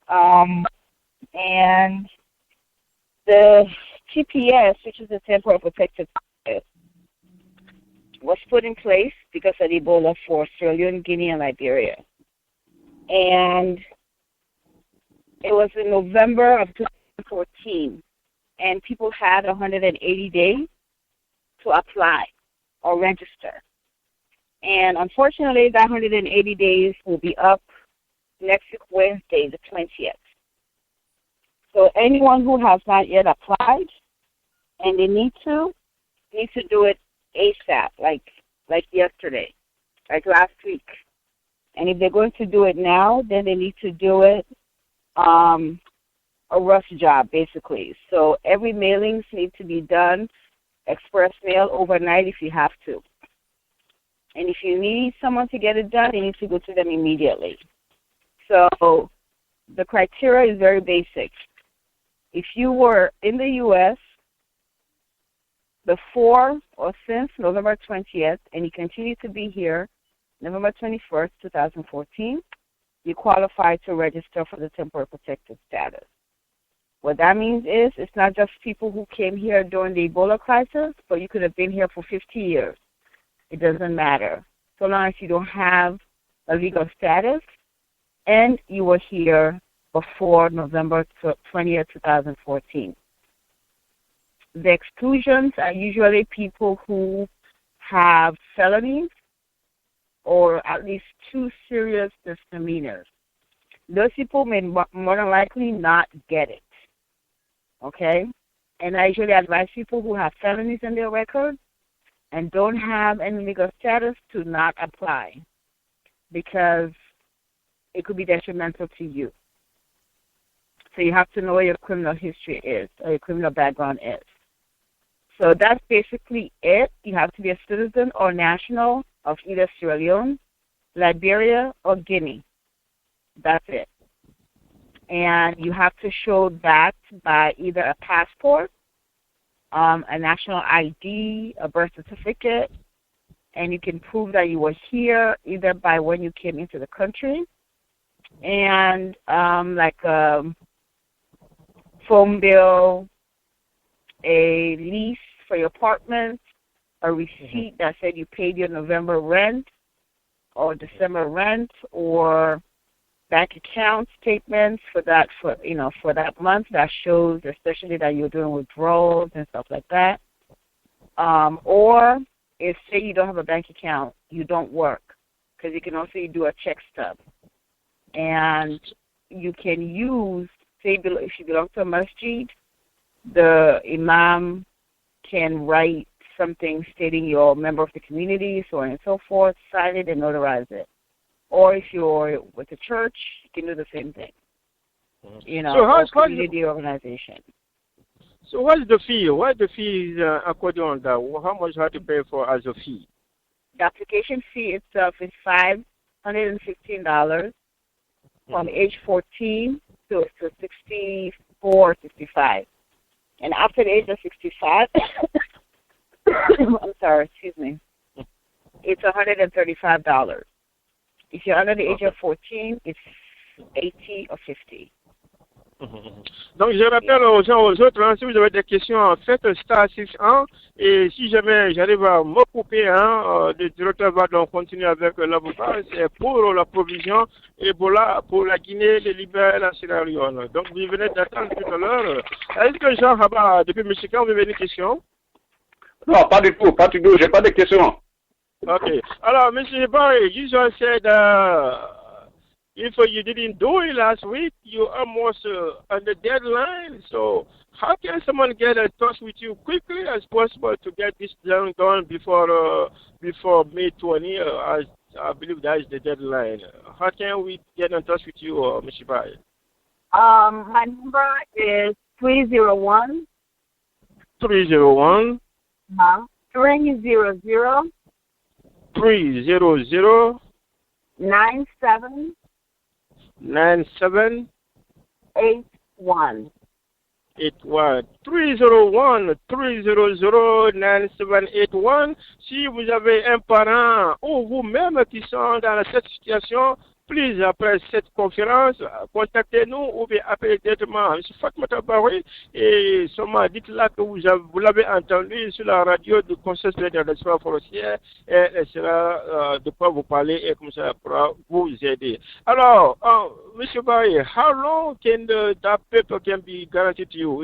And the TPS, which is the Temporary Protected Status, was put in place because of Ebola for Sierra Leone, Guinea, and Liberia. And it was in November of 2014, and people had 180 days to apply or register. And unfortunately, that 180 days will be up next week, Wednesday, the 20th. So anyone who has not yet applied and they need to do it ASAP, like yesterday, like last week. And if they're going to do it now, then they need to do it a rough job, basically. So every mailings need to be done express mail overnight if you have to. And if you need someone to get it done, you need to go to them immediately. So the criteria is very basic. If you were in the U.S. before or since November 20th, and you continue to be here November 21st, 2014, you qualify to register for the temporary protected status. What that means is it's not just people who came here during the Ebola crisis, but you could have been here for 50 years. It doesn't matter. So long as you don't have a legal status and you were here before November 20th, 2014. The exclusions are usually people who have felonies or at least 2 serious misdemeanors. Those people may more than likely not get it. Okay? And I usually advise people who have felonies in their record and don't have any legal status to not apply because it could be detrimental to you. So you have to know what your criminal history is or your criminal background is. So that's basically it. You have to be a citizen or national of either Sierra Leone, Liberia, or Guinea. That's it. And you have to show that by either a passport, a national ID, a birth certificate, and you can prove that you were here either by when you came into the country, and like a phone bill, a lease for your apartment, a receipt that said you paid your November rent or December rent, or bank account statements for that month that shows especially that you're doing withdrawals and stuff like that. Or if say you don't have a bank account, you don't work, because you can also do a check stub. And you can use, say if you belong to a masjid, the imam can write something stating you're a member of the community, so on and so forth, sign it and notarize it. Or if you're with the church, you can do the same thing. You know, so community organization. So what's the fee? What the fee is according on that? How much you have to pay for as a fee? The application fee itself is $515 from age 14 to 64, 65. And after the age of 65, I'm sorry, excuse me, it's $135. If you're under the age of 14, it's 80 or 50. Donc, je rappelle aux gens, aux autres, hein, si vous avez des questions, faites *6 1 Et si jamais j'arrive à me couper, le directeur va donc continuer avec l'avocat. C'est pour la provision Ebola pour la Guinée, le Libéria et la Sierra Leone. Donc, vous venez d'attendre tout à l'heure. Est-ce que Jean Rabat, depuis Michigan, vous avez une question? Non, pas du tout, j'ai pas de questions. Okay. Alors, Mr. Barry, you just said if you didn't do it last week, you almost on the deadline. So, how can someone get in touch with you quickly as possible to get this done before May 20? I believe that is the deadline. How can we get in touch with you, Mr. Barry? My number is 301. 301. 300. 300. 97. 97. 81. 301 300 9781. Si vous avez un parent ou vous-même qui sont dans cette situation, please, après cette conférence, contactez-nous ou bien appelez directement M. Fatmata Barry et seulement dites-là que vous l'avez entendu sur la radio du Conseil supérieur de l'assurance forestière et elle sera de quoi vous parler et comme ça pourra vous aider. Alors, M. Barry, how long can that paper can be guaranteed to you?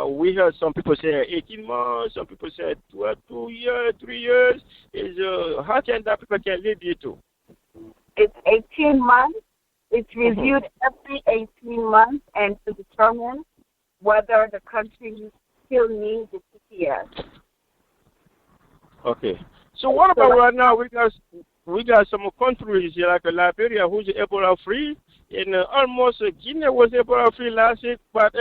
We heard some people say 18 months, some people say 2 years, 3 years. How can that paper can lead you to? It's 18 months. It's reviewed every 18 months and to determine whether the country still needs the CPS. Okay. So what about right now? We got some countries like Liberia who's Ebola free, and almost Guinea was Ebola free last week. But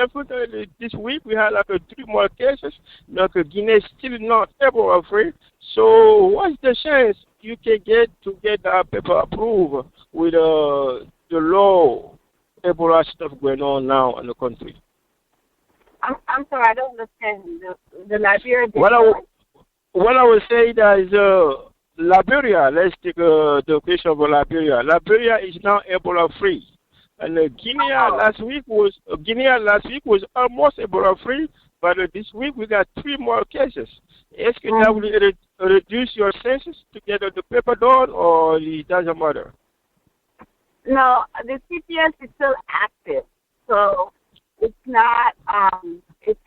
this week we had like 3 more cases. Like Guinea is still not Ebola free. So what's the chance you can get that paper approved with the low Ebola stuff going on now in the country? I'm sorry, I don't understand the Liberia. What I would say that is Liberia. Let's take the question of Liberia. Liberia is now Ebola free, and Guinea last week was almost Ebola free. But this week we got 3 more cases. Est-ce que that will reduce your chances to get the paper done, or it doesn't matter? No, the CPS is still active, so it's not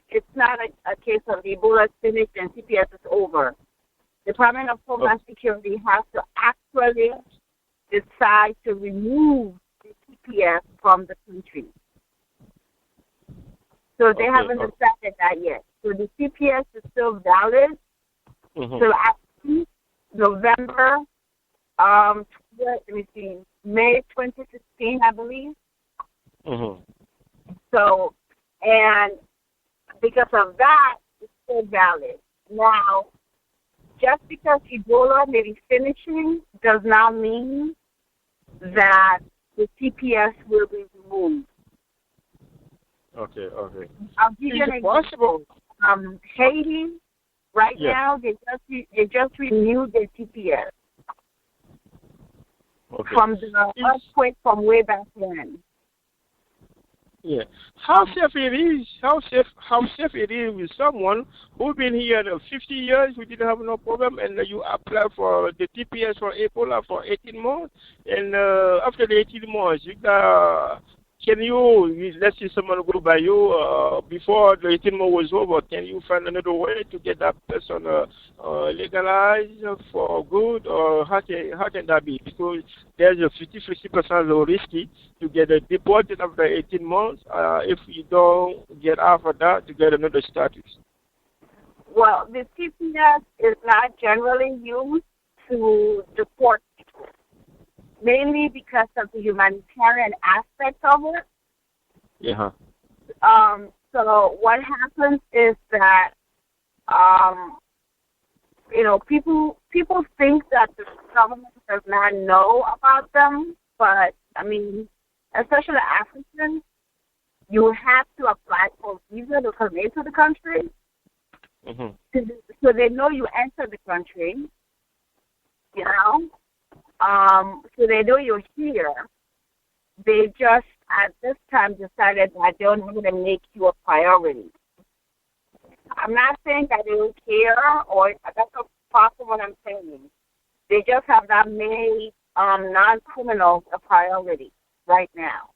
it's not a case of Ebola finished and CPS is over. The Department of Homeland Security has to actually decide to remove the CPS from the country. So they haven't decided that yet. So the CPS is still valid. So actually, November, May 2016, I believe. So, and because of that, it's still valid. Now, just because Ebola may be finishing does not mean that the CPS will be removed. Okay. I'll give you an example. Haiti, right now, they just renewed their CPS from the earthquake from way back when. Yeah. How safe it is? How safe it is with someone who's been here 50 years, who didn't have no problem, and you apply for the TPS for Ebola for 18 months, and after the 18 months, can you, let's say someone go by you before the 18 months was over, can you find another way to get that person legalized for good, or how can that be? Because there's a 50% risky to get deported after 18 months if you don't get out of that to get another status. Well, the CPS is not generally used to deport people, mainly because of the humanitarian aspect of it. Yeah. So what happens is that, people think that the government does not know about them, but I mean, especially Africans, you have to apply for a visa to come into the country. So they know you enter the country, so they know you're here. They just, at this time, decided that they're not going to make you a priority. I'm not saying that they don't care, or that's not possible what I'm saying. They just have not made non-criminals a priority right now.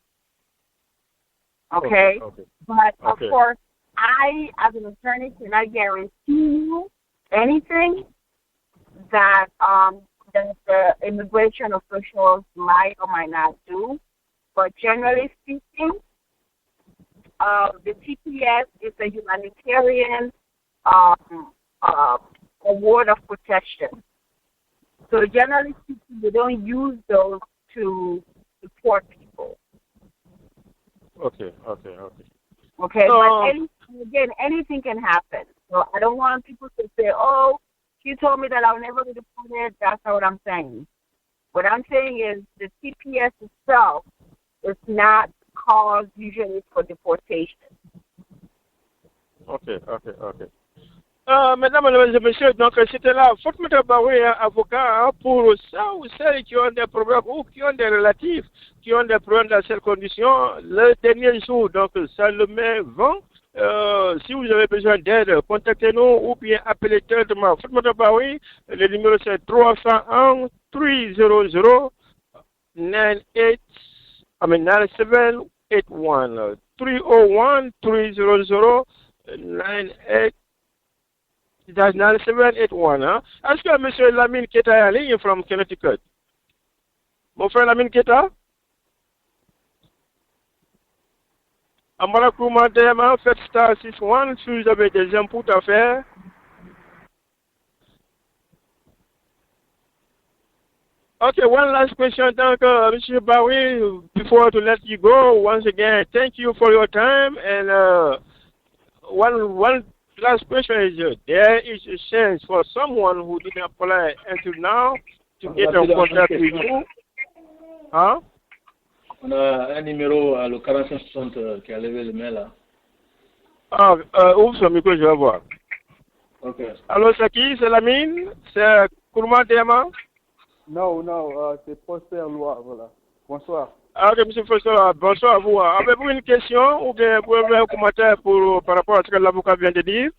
Okay? But, of course, I, as an attorney, cannot guarantee you anything that the immigration officials might or might not do. But generally speaking, the TPS is a humanitarian award of protection. So generally speaking, they don't use those to deport people. Okay. Okay, but again, anything can happen. So I don't want people to say, oh, she told me that I'll never be deported. That's not what I'm saying. What I'm saying is the TPS itself is not cause usually for deportation. Ok. Mesdames, Mesdemoiselles et Messieurs, donc c'était là, Fatoumata Baroui, avocat, pour ça ou celles qui ont des problèmes ou qui ont des relatifs, qui ont des problèmes dans ces conditions, le dernier jour, donc ça le met 20. Si vous avez besoin d'aide, contactez-nous ou bien appelez directement Fatoumata Baroui. Le numéro c'est 301 300 9781. 301 300 9781. Hein? Est-ce que M. Lamine Keta est en ligne from Connecticut? Mon frère Lamine Keta? Amara Kouma Dema, faites star 61 si vous avez des inputs à faire. Okay, one last question. Thank Mr. Baroui, before to let you go, once again, thank you for your time. And one last question is, there is a chance for someone who didn't apply until now to get in contact with you. Hein? On a un numéro, le 4560, qui a levé le mail là. Ouvre son micro, je vais voir. Ok. Alors, c'est qui? C'est Lamine? C'est Kourma Dema? Non, c'est Prosper Loi, voilà. Bonsoir. Ok, M. Prosper, bonsoir à vous. Avez-vous une question ou bien vous avez un commentaire par rapport à ce que l'avocat vient de dire?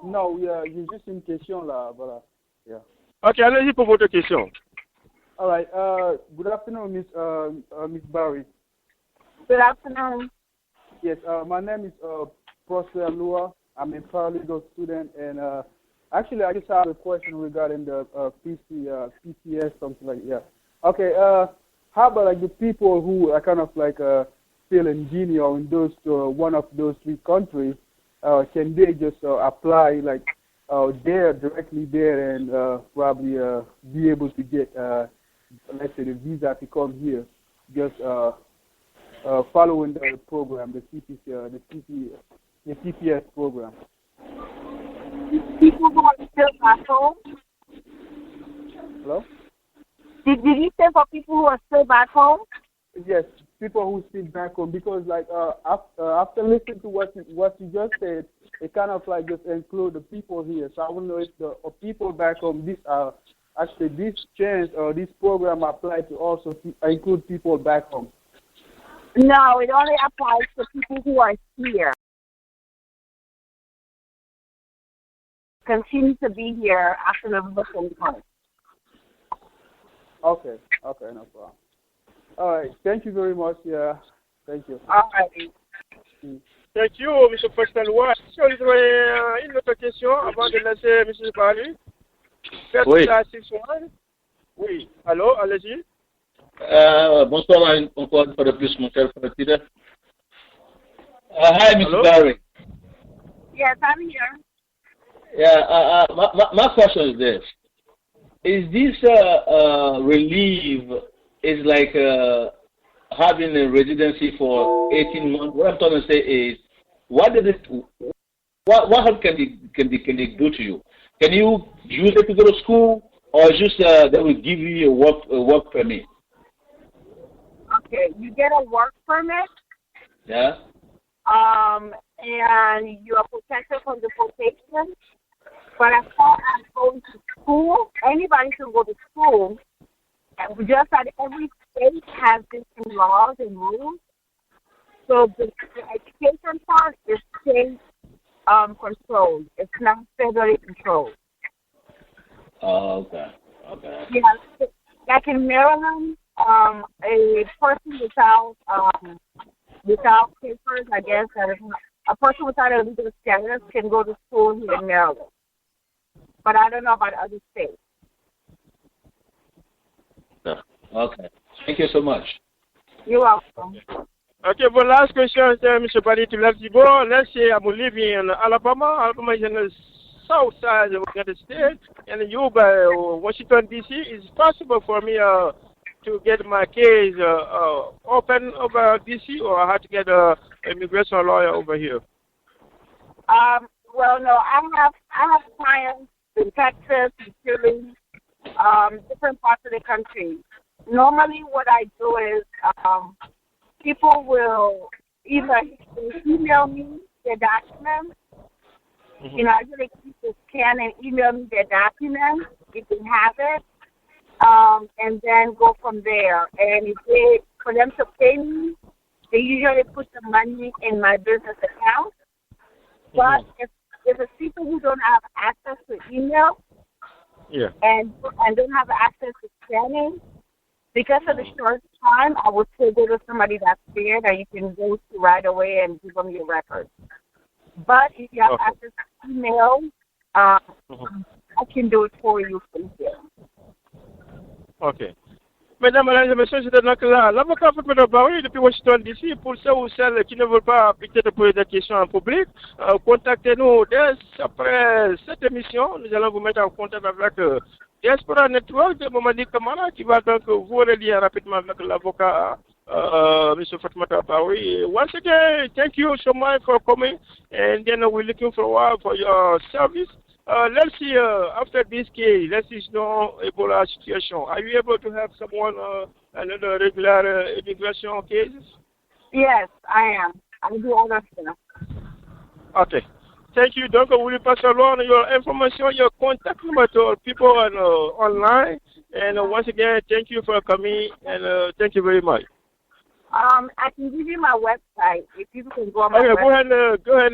Non, j'ai juste une question là, voilà. Yeah. Ok, allez-y pour votre question. All right. Good afternoon, Miss Barry. Good afternoon. Yes, my name is Prosper Lua. I'm a paralegal student, and actually, I just have a question regarding the PPS, something like that. Okay, how about like the people who are kind of like still in Guinea or in those one of those three countries? Can they just apply like there directly there and probably be able to get let's say the visa to come here, just following the program, the TPS program? People who are still back home? Hello? Did you say for people who are still back home? Yes, people who still back home, because like after listening to what you just said, it kind of like just include the people here. So I want to know if the people back home, this change or this program applies to also include people back home. No, it only applies to people who are here. Continue to be here after November 21st. Okay, no problem. All right, thank you very much. Yeah, thank you. All right. Thank you, M. Prosper Loi. Est-ce que vous avez une autre question avant de laisser M. parler? Oui. Oui. Allô, allez-y. Bonsoir encore une fois de plus, mon cher frère. Hi, Mr. Barry. Yes, I'm here. Yeah, my question is this. Is this relief is like having a residency for 18 months? What I'm trying to say is, what help can they do to you? Can you use it to go to school, or just they will give you a work permit? Okay, you get a work permit. Yeah. And you are protected from deportation. But as far as going to school, anybody can go to school. And just that every state has different laws and rules. So the education part is state controlled. It's not federally controlled. Oh, okay. Okay. Yeah, like in Maryland, a person without papers, I guess, a person without a legal status can go to school here in Maryland. But I don't know about other states. Okay. Thank you so much. You're welcome. Okay, well, last question, Mr. Paddy, to let you go. Let's say I'm living in Alabama. Alabama is in the south side of the United States, and you by Washington, D.C. Is it possible for me to get my case open over D.C., or I have to get an immigration lawyer over here? Well, no, I have clients in Texas, in Chile, different parts of the country. Normally, what I do is people will either email me their documents. Mm-hmm. You know, I usually keep the scan and email me their documents. You can have it, and then go from there. And for them to pay me, they usually put the money in my business account. But if it's people who don't have access to email, and don't have access to scanning, because of the short time, I would still go to somebody that's there that you can go to right away and give them your records. But if you have access to email, I can do it for you from here. OK. Mesdames, Mesdames et Messieurs, c'était donc là l'avocat Fatoumata Barry depuis Washington DC. Pour ceux ou celles qui ne veulent pas peut-être poser des questions en public, contactez-nous dès après cette émission. Nous allons vous mettre en contact avec Diaspora Network de Mamadi Kamara qui va donc vous relier rapidement avec l'avocat Mr. Fatoumata Barry. Once again, thank you so much for coming, and then we're looking forward for your service. Let's see, after this case, let's see no Ebola situation. Are you able to have someone, another regular immigration cases? Yes, I am. I do all that stuff. Okay. Thank you. Donc, will you pass along your information, your contact number to people online? And once again, thank you for coming, and thank you very much. I can give you my website if people can go on my website. Go ahead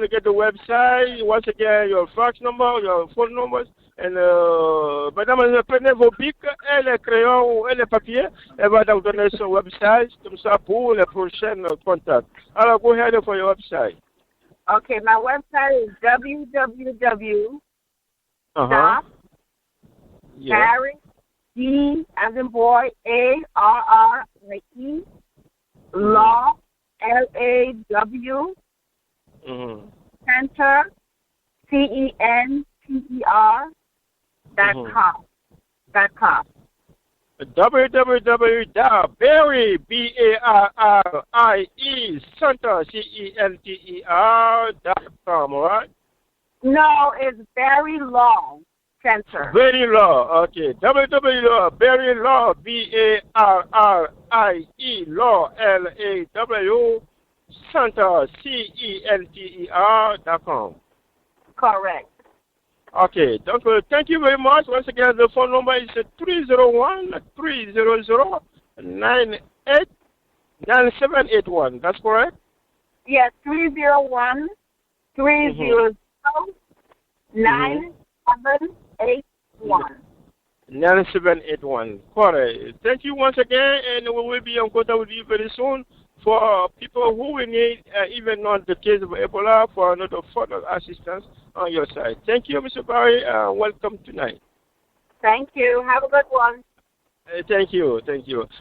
and get the website. Once again, your fax number, your phone numbers, and madame, prenez vos bics et les crayons et les papiers. Elle va donc donner son website comme ça pour les prochains contacts. Alors, go ahead for your website. Okay, my website is www. Barry, D as in boy, ARRE, Law, LAW, Center, CENTER.com. www.Barry, BARRIE, Center, CENTER.com, right? No, it's Barry Law Center. Barry Law, okay. www.Barry Law, BARRIE, Law, LAW, Center, CENTER.com. Correct. Okay, donc thank you very much. Once again, the phone number is 301-300-9781. That's correct? Yes, 301-300-9781. 9781. Correct. Thank you once again, and we will be in contact with you very soon for people who will need, even on the case of Ebola, for another further assistance on your side. Thank you, Mr. Barry. Welcome tonight. Thank you. Have a good one. Thank you.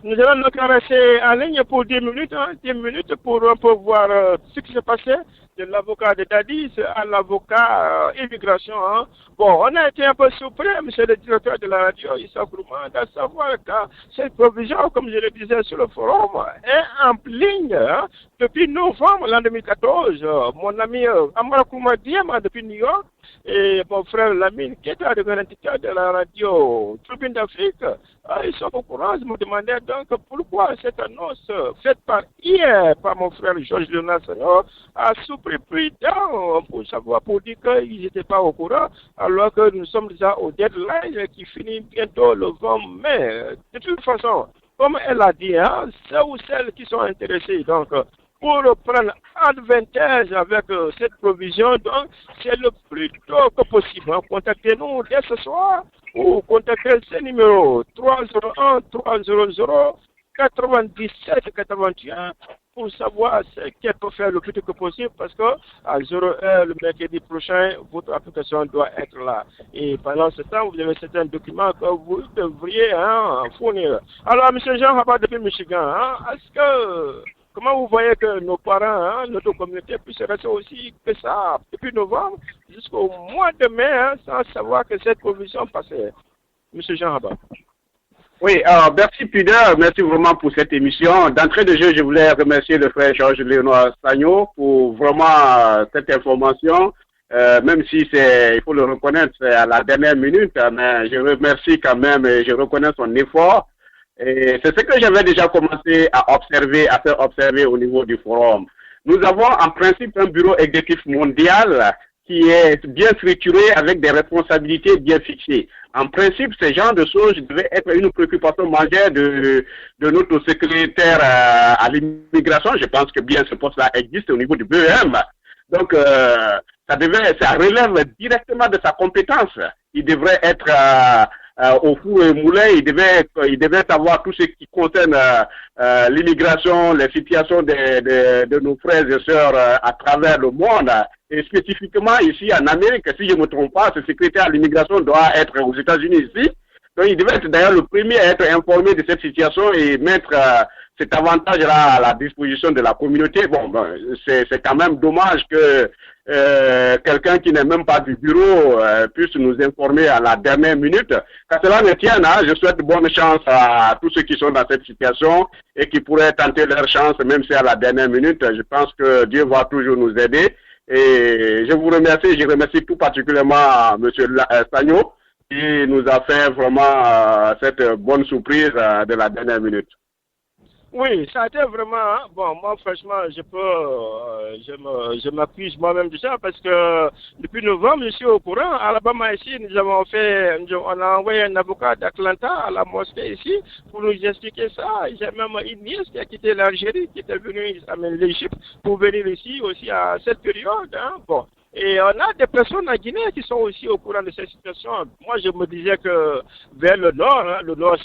Nous allons nous caresser en ligne pour 10 minutes pour un peu voir ce qui s'est passé de l'avocat de Dadis à l'avocat immigration. Hein. Bon, on a été un peu surpris, monsieur le directeur de la radio, Issa Kourouma, de savoir que cette provision, comme je le disais sur le forum, est en ligne hein, depuis novembre l'an 2014. Mon ami Amara Kourouma Diema depuis New York et mon frère Lamine Keta, le directeur de la radio Tribune d'Afrique, ils sont au courant. Je me demandais donc pourquoi cette annonce faite hier par mon frère Georges Léonard Senghor a surpris pour savoir, pour dire qu'ils n'étaient pas au courant, alors que nous sommes déjà au deadline qui finit bientôt le 20 mai. De toute façon, comme elle a dit, hein, ceux ou celles qui sont intéressés, donc, pour prendre avantage avec cette provision. Donc, c'est le plus tôt que possible. Contactez-nous dès ce soir ou contactez ce numéro 301 300 97 81 pour savoir ce qu'elle peut faire le plus tôt que possible parce que à 0h le mercredi prochain, votre application doit être là. Et pendant ce temps, vous avez certains documents que vous devriez fournir. Alors, M. Jean Rabat depuis Michigan, est-ce que comment vous voyez que nos parents, notre communauté puisse rester aussi que ça depuis novembre jusqu'au mois de mai sans savoir que cette provision passait? M. Jean Rabat. Oui, merci Puder, merci vraiment pour cette émission. D'entrée de jeu, je voulais remercier le frère Georges Léonard Sagno pour vraiment cette information, même si il faut le reconnaître, c'est à la dernière minute, mais je remercie quand même et je reconnais son effort. Et c'est ce que j'avais déjà commencé à faire observer au niveau du forum. Nous avons en principe un bureau exécutif mondial qui est bien structuré avec des responsabilités bien fixées. En principe, ce genre de choses devait être une préoccupation majeure de notre secrétaire à l'immigration. Je pense que bien ce poste-là existe au niveau du BEM. Donc, ça relève directement de sa compétence. Il devrait être au four et moulin, il devait savoir tout ce qui concerne l'immigration, les situations de nos frères et sœurs à travers le monde. Et spécifiquement ici en Amérique, si je ne me trompe pas, ce secrétaire à l'immigration doit être aux États-Unis ici. Donc il devait être d'ailleurs le premier à être informé de cette situation et mettre cet avantage-là à la disposition de la communauté. Bon, c'est quand même dommage que quelqu'un qui n'est même pas du bureau puisse nous informer à la dernière minute. Qu'à cela ne tienne, je souhaite bonne chance à tous ceux qui sont dans cette situation et qui pourraient tenter leur chance, même si à la dernière minute. Je pense que Dieu va toujours nous aider. Et je vous remercie, je remercie tout particulièrement M. Sagno qui nous a fait vraiment cette bonne surprise de la dernière minute. Oui, ça a été vraiment, bon, moi franchement, je m'accuse moi-même de ça parce que depuis novembre, je suis au courant. À Alabama ici, on a envoyé un avocat d'Atlanta à la mosquée ici pour nous expliquer ça. J'ai même une nièce qui a quitté l'Algérie, qui était venue l'Égypte pour venir ici aussi à cette période. Bon. Et on a des personnes en Guinée qui sont aussi au courant de cette situation. Moi, je me disais que vers le nord,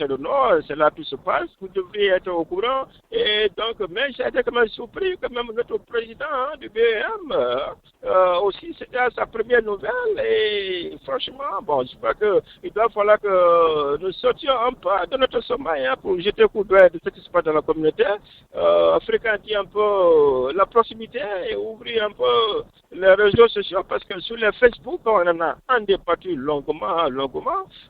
c'est là tout se passe, vous devriez être au courant. Et donc, mais j'ai été quand même surpris que même notre président du BEM aussi, c'était sa première nouvelle. Et franchement, bon, je crois qu'il doit falloir que nous sortions un peu de notre sommeil pour jeter un coup d'œil de ce qui se passe dans la communauté, fréquenter un peu la proximité et ouvrir un peu les réseaux sociaux parce que sur les Facebook, on en a débattu longuement.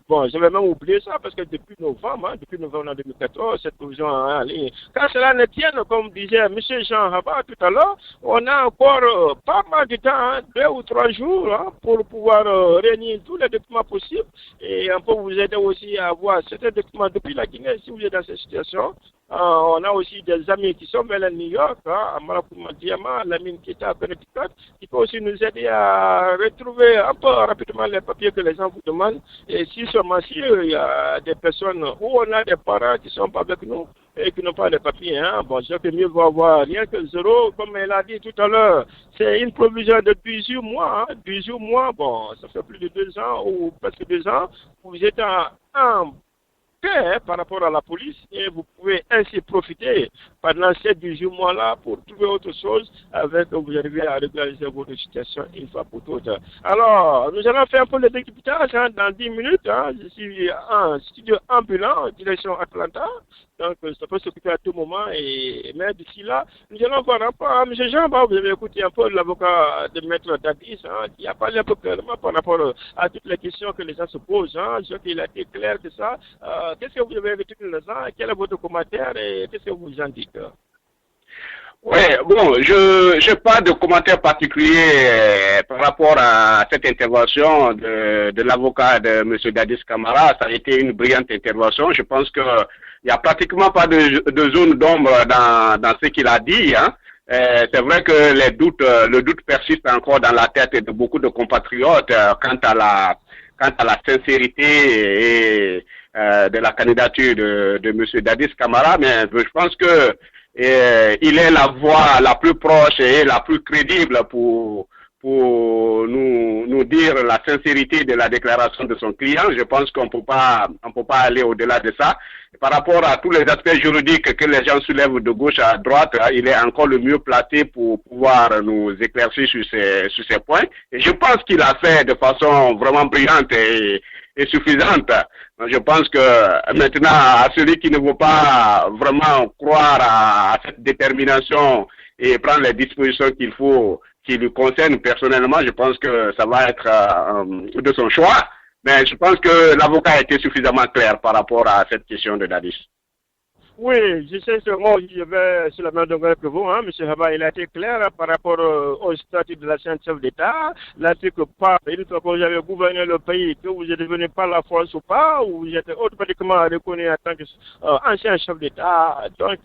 Bon, j'avais même oublié ça parce que depuis novembre 2014, cette provision en ligne. Quand cela ne tienne, comme disait M. Jean Rabat tout à l'heure, on a encore pas mal de temps, 2 ou 3 jours, pour pouvoir réunir tous les documents possibles et on peut vous aider aussi à avoir certains documents depuis la Guinée si vous êtes dans cette situation. On a aussi des amis qui sont vers New York, à Maracouma Diamant, l'ami qui est à Connecticut, qui peut aussi nous aider à retrouver un peu rapidement les papiers que les gens vous demandent. Et si seulement si il y a des personnes où on a des parents qui sont pas avec nous et qui n'ont pas de papiers, bon, je sais que mieux vaut avoir rien que 0, comme elle a dit tout à l'heure. C'est une provision de 18 mois, 18 mois, bon, ça fait plus de 2 ans ou presque 2 ans. Vous êtes en paix par rapport à la police et vous pouvez ainsi profiter pendant ces 18 mois-là pour trouver autre chose avec que vous arrivez à régulariser votre situation une fois pour toutes. Alors, nous allons faire un peu le décryptage dans 10 minutes. Je suis en studio ambulant, direction Atlanta. Donc, ça peut s'occuper à tout moment. Mais d'ici là, nous allons voir un peu. M. Jean, vous avez écouté un peu l'avocat de Maître Dadis, qui a parlé un peu clairement par rapport à toutes les questions que les gens se posent. Je crois qu'il a été clair que ça. Qu'est-ce que vous avez retenu là-dedans? Quel est votre commentaire et qu'est-ce que vous en dites? Oui, bon, je n'ai pas de commentaire particulier par rapport à cette intervention de l'avocat de M. Dadis Camara. Ça a été une brillante intervention. Je pense qu'il n'y a pratiquement pas de zone d'ombre dans ce qu'il a dit. C'est vrai que le doute persiste encore dans la tête de beaucoup de compatriotes quant à la sincérité et de la candidature de M. Dadis Camara, mais je pense que il est la voix la plus proche et la plus crédible pour nous dire la sincérité de la déclaration de son client. Je pense qu'on peut pas aller au-delà de ça. Par rapport à tous les aspects juridiques que les gens soulèvent de gauche à droite, il est encore le mieux placé pour pouvoir nous éclaircir sur ces points. Et je pense qu'il a fait de façon vraiment brillante et suffisante. Je pense que maintenant, à celui qui ne veut pas vraiment croire à cette détermination et prendre les dispositions qu'il faut, qui lui concernent personnellement, je pense que ça va être de son choix. Mais je pense que l'avocat a été suffisamment clair par rapport à cette question de Dadis. Oui, je sais sûrement, je vais sur la même longueur que vous, hein, M. Haba, il a été clair par rapport au statut de l'ancien chef d'État. L'article parle, une fois que vous avez gouverné le pays, que vous êtes devenu par la force ou pas, ou vous êtes automatiquement reconnu en tant qu'ancien chef d'État. Donc,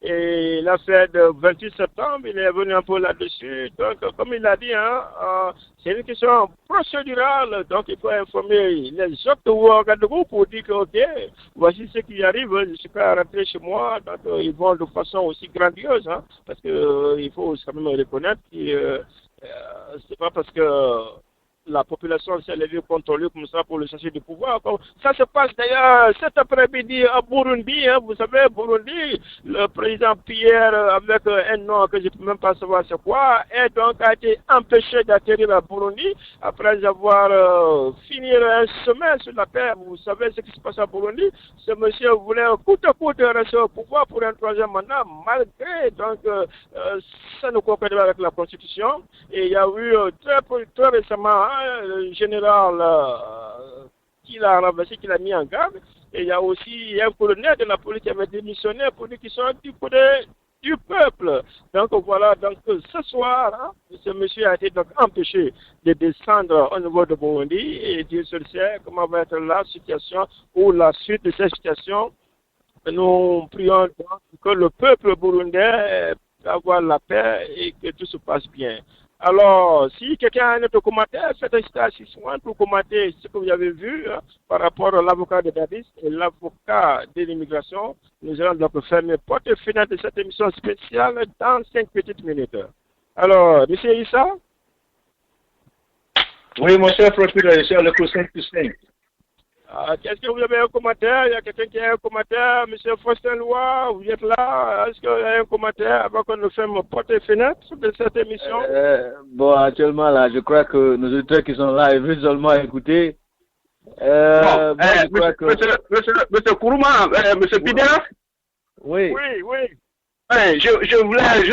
et l'affaire de 28 septembre, il est venu un peu là-dessus. Donc, comme il a dit, hein, c'est une question procédurale. Donc, il faut informer les autres organes de groupe pour dire que, OK, voici ce qui arrive, je suis prêt à rentrer chez moi. Donc, ils vont de façon aussi grandiose, hein, parce que il faut quand même reconnaître que c'est pas parce que la population s'est levée contre lui comme ça pour le chercher du pouvoir. Ça se passe d'ailleurs cet après-midi à Burundi. Hein, vous savez, Burundi, le président Pierre, avec un nom que je ne peux même pas savoir c'est quoi, et donc a été empêché d'atterrir à Burundi après avoir fini un sommet sur la paix. Vous savez ce qui se passe à Burundi. Ce monsieur voulait coûte à coûte rester au pouvoir pour un troisième mandat, malgré donc ça ne concorde pas avec la Constitution. Et il y a eu très récemment le général qui l'a renversé, qui l'a mis en garde. Et il y a aussi un colonel de la police qui avait démissionné pour dire qu'ils sont du côté du peuple. Donc voilà, donc ce soir, hein, ce monsieur a été donc empêché de descendre au niveau de Burundi et Dieu seul sait comment va être la situation ou la suite de cette situation. Nous prions donc que le peuple burundais puisse avoir la paix et que tout se passe bien. Alors, si quelqu'un a un autre commentaire, faites un star 61 pour commenter ce que vous avez vu par rapport à l'avocat de Dadis et l'avocat de l'immigration. Nous allons donc faire une porte finale de cette émission spéciale dans 5 petites minutes. Alors, M. Issa? Oui, mon cher procureur, je suis à l'écho 5+5. Est-ce que vous avez un commentaire? Il y a quelqu'un qui a un commentaire? M. Faustin Lois, vous êtes là? Est-ce qu'il y a un commentaire avant qu'on nous fasse une porte fenêtre de cette émission? Bon, actuellement, là, je crois que nos auditeurs qui sont là, ils veulent seulement écouter. Monsieur Kourouma, Monsieur Pidera? Oui. Je voulais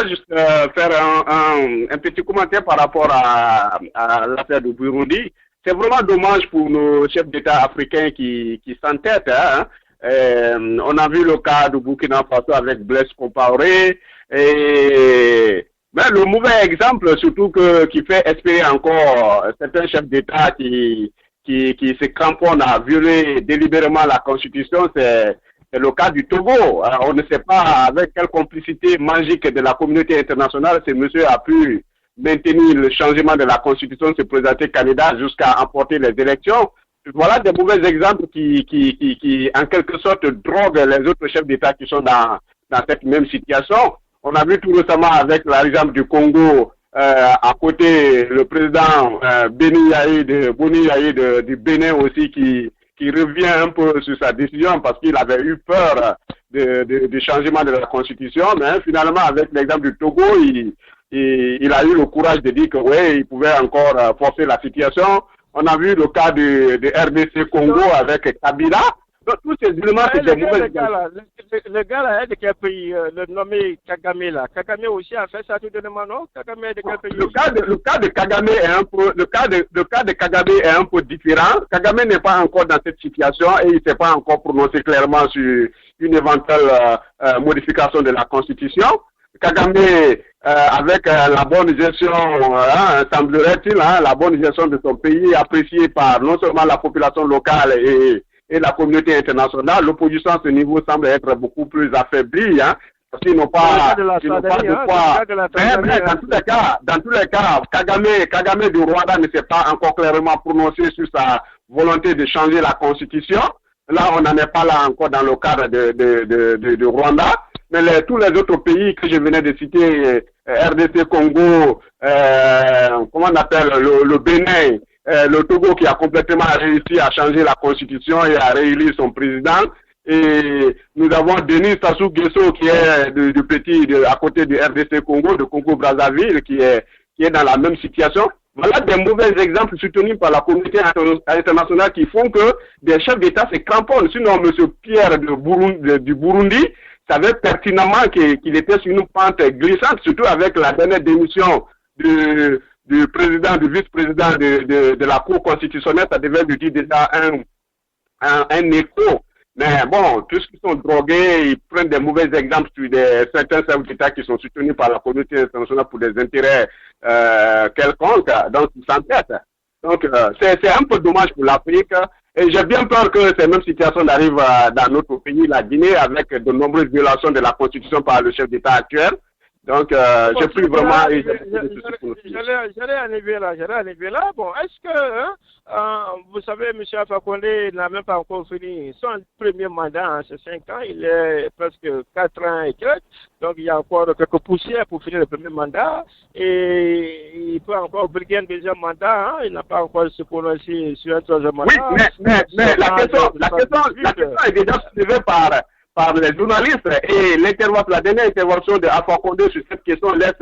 juste faire un petit commentaire par rapport à l'affaire du Burundi. C'est vraiment dommage pour nos chefs d'État africains qui s'entêtent. Hein. On a vu le cas du Burkina Faso avec Blaise Compaoré. Mais le mauvais exemple, surtout qui fait espérer encore certains chefs d'État qui se cramponnent à violer délibérément la Constitution, c'est le cas du Togo. On ne sait pas avec quelle complicité magique de la communauté internationale ce monsieur a pu maintenir le changement de la Constitution, se présenter candidat jusqu'à emporter les élections. Voilà des mauvais exemples qui en quelque sorte droguent les autres chefs d'État qui sont dans cette même situation. On a vu tout récemment avec l'exemple du Congo, à côté le président Boni Yayi du Bénin aussi qui revient un peu sur sa décision parce qu'il avait eu peur du changement de la Constitution. Mais finalement, avec l'exemple du Togo, il a eu le courage de dire que oui, il pouvait encore forcer la situation. On a vu le cas de RDC Congo avec Kabila. Donc, tous ces éléments, c'est des mauvais exemples. Le gars là est de quel pays? Le nommé Kagame là. Kagame aussi a fait ça tout de même, non? Kagame est de quel pays? Le cas de Kagame est un peu, le cas de Kagame est un peu différent. Kagame n'est pas encore dans cette situation et il ne s'est pas encore prononcé clairement sur une éventuelle modification de la Constitution. Kagame, avec la bonne gestion, semblerait-il, la bonne gestion de son pays, appréciée par non seulement la population locale et la communauté internationale, l'opposition à ce niveau semble être beaucoup plus affaiblie, parce qu'ils n'ont pas de poids. Dans tous les cas, Kagame du Rwanda ne s'est pas encore clairement prononcé sur sa volonté de changer la Constitution. Là, on n'en est pas là encore dans le cadre de Rwanda. mais tous les autres pays que je venais de citer, RDC Congo, comment on appelle, le Bénin, le Togo qui a complètement réussi à changer la constitution et à réélire son président. Et nous avons Denis Sassou Nguesso qui est à côté du RDC Congo, de Congo-Brazzaville, qui est dans la même situation. Voilà des mauvais exemples soutenus par la communauté internationale qui font que des chefs d'État se cramponnent. Sinon, M. Pierre du Burundi savait pertinemment qu'il était sur une pente glissante, surtout avec la dernière démission du vice-président de la Cour constitutionnelle. Ça devait lui dire déjà un écho. Mais bon, tous qui sont drogués, ils prennent des mauvais exemples sur certains chefs d'État qui sont soutenus par la communauté internationale pour des intérêts quelconques, donc ils s'entêtent. Donc c'est un peu dommage pour l'Afrique. Et j'ai bien peur que ces mêmes situations arrivent dans notre pays, la Guinée, avec de nombreuses violations de la Constitution par le chef d'État actuel. Donc, j'ai pris vraiment... J'allais arriver là. Bon, est-ce que, vous savez, M. Alpha Condé n'a même pas encore fini son premier mandat, c'est 5 ans, il est presque 4 ans et quelques, donc il y a encore quelques poussières pour finir le premier mandat, et il peut encore briguer un deuxième mandat, il n'a pas encore se prononcé sur un troisième mandat. Oui, mais la question est déjà soulevée par les journalistes et la dernière intervention de Alpha Condé sur cette question laisse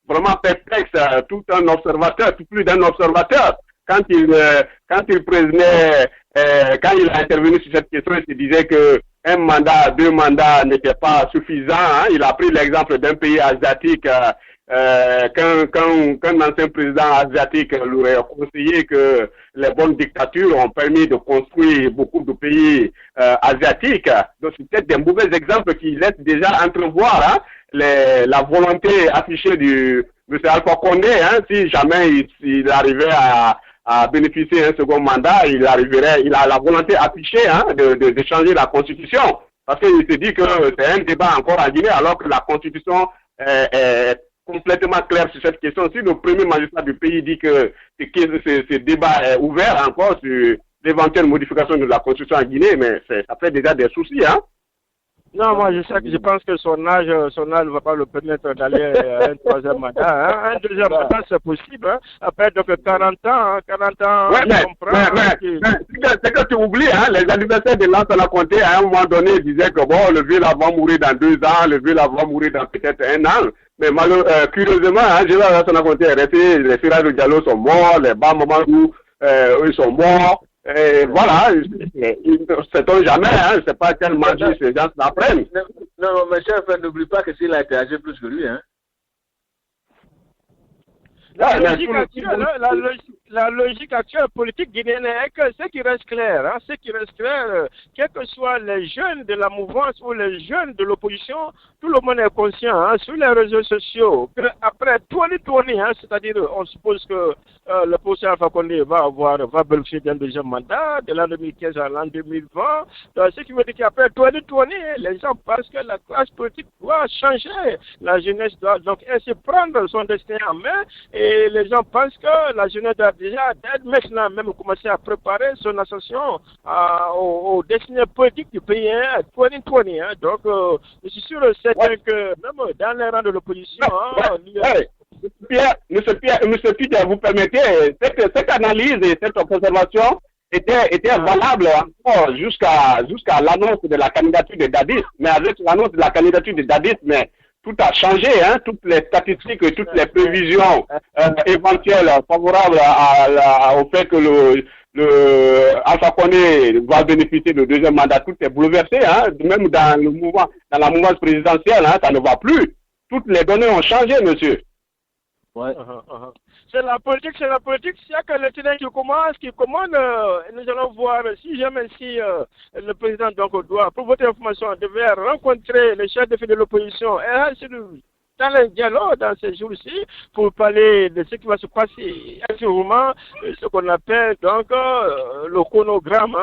vraiment perplexe tout un observateur, plus d'un observateur. Quand il présenait, quand il a intervenu sur cette question, il se disait que un mandat, 2 mandats n'étaient pas suffisants. Hein. Il a pris l'exemple d'un pays asiatique qu'un ancien président asiatique lui aurait conseillé que les bonnes dictatures ont permis de construire beaucoup de pays asiatiques. Donc c'est peut-être des mauvais exemples qui laissent déjà entrevoir la volonté affichée du M. Alpha Condé. Hein, si jamais il arrivait à bénéficier d'un second mandat, il a la volonté affichée de changer la constitution. Parce qu'il se dit que c'est un débat encore en Guinée alors que la constitution est complètement clair sur cette question. Si le premier magistrat du pays dit que ce débat est ouvert encore sur l'éventuelle modification de la constitution en Guinée, mais ça fait déjà des soucis, hein. Non, moi je pense que son âge ne va pas le permettre d'aller à un troisième mandat. Hein. Un deuxième mandat, c'est possible. Hein. Après, donc 40 ans, ouais, c'est que tu oublies, hein, les anniversaires de Lansana Conté, à un moment donné, ils disaient que bon, le vieux là va mourir dans 2 ans, le vieux là va mourir dans peut-être 1 an. Mais curieusement, hein, Lansana Conté est resté, les Siraj Diallo sont morts, les Bamamadou, ils sont morts. Et voilà, c'est jamais, hein, c'est pas quel magie ces gens l'apprennent. Non, mais cher frère, n'oublie pas que s'il a été âgé plus que lui, hein. La logique actuelle politique guinéenne est que ce qui reste clair, quels que soient les jeunes de la mouvance ou les jeunes de l'opposition, tout le monde est conscient sur les réseaux sociaux qu'après 2020, c'est-à-dire on suppose que le procès Alpha Condé va bénéficier d'un deuxième mandat de l'an 2015 à l'an 2020. Donc, ce qui veut dire qu'après 2020, les gens pensent que la classe politique doit changer, la jeunesse doit donc ainsi prendre son destin en main. Et les gens pensent que la jeunesse doit déjà, dès maintenant, même commencer à préparer son ascension au destiné politique du pays, 2020. Donc, je suis sûr et certain que même dans les rangs de l'opposition, Monsieur Pierre, vous permettez, cette analyse et cette observation était valable encore jusqu'à l'annonce de la candidature de Dadis. Mais avec l'annonce de la candidature de Dadis, mais tout a changé, hein, toutes les statistiques et toutes les prévisions éventuelles favorables au fait que le Alpha Condé va bénéficier de deuxième mandat, tout est bouleversé, hein, même dans la mouvance présidentielle, hein, ça ne va plus. Toutes les données ont changé, monsieur. Ouais. C'est la politique. S'il y a que le terrain qui commande, nous allons voir si jamais le président donc doit, pour votre information, devait rencontrer les chefs de file de l'opposition. Et dans le dialogue dans ces jours-ci pour parler de ce qui va se passer actuellement, ce qu'on appelle donc le chronogramme,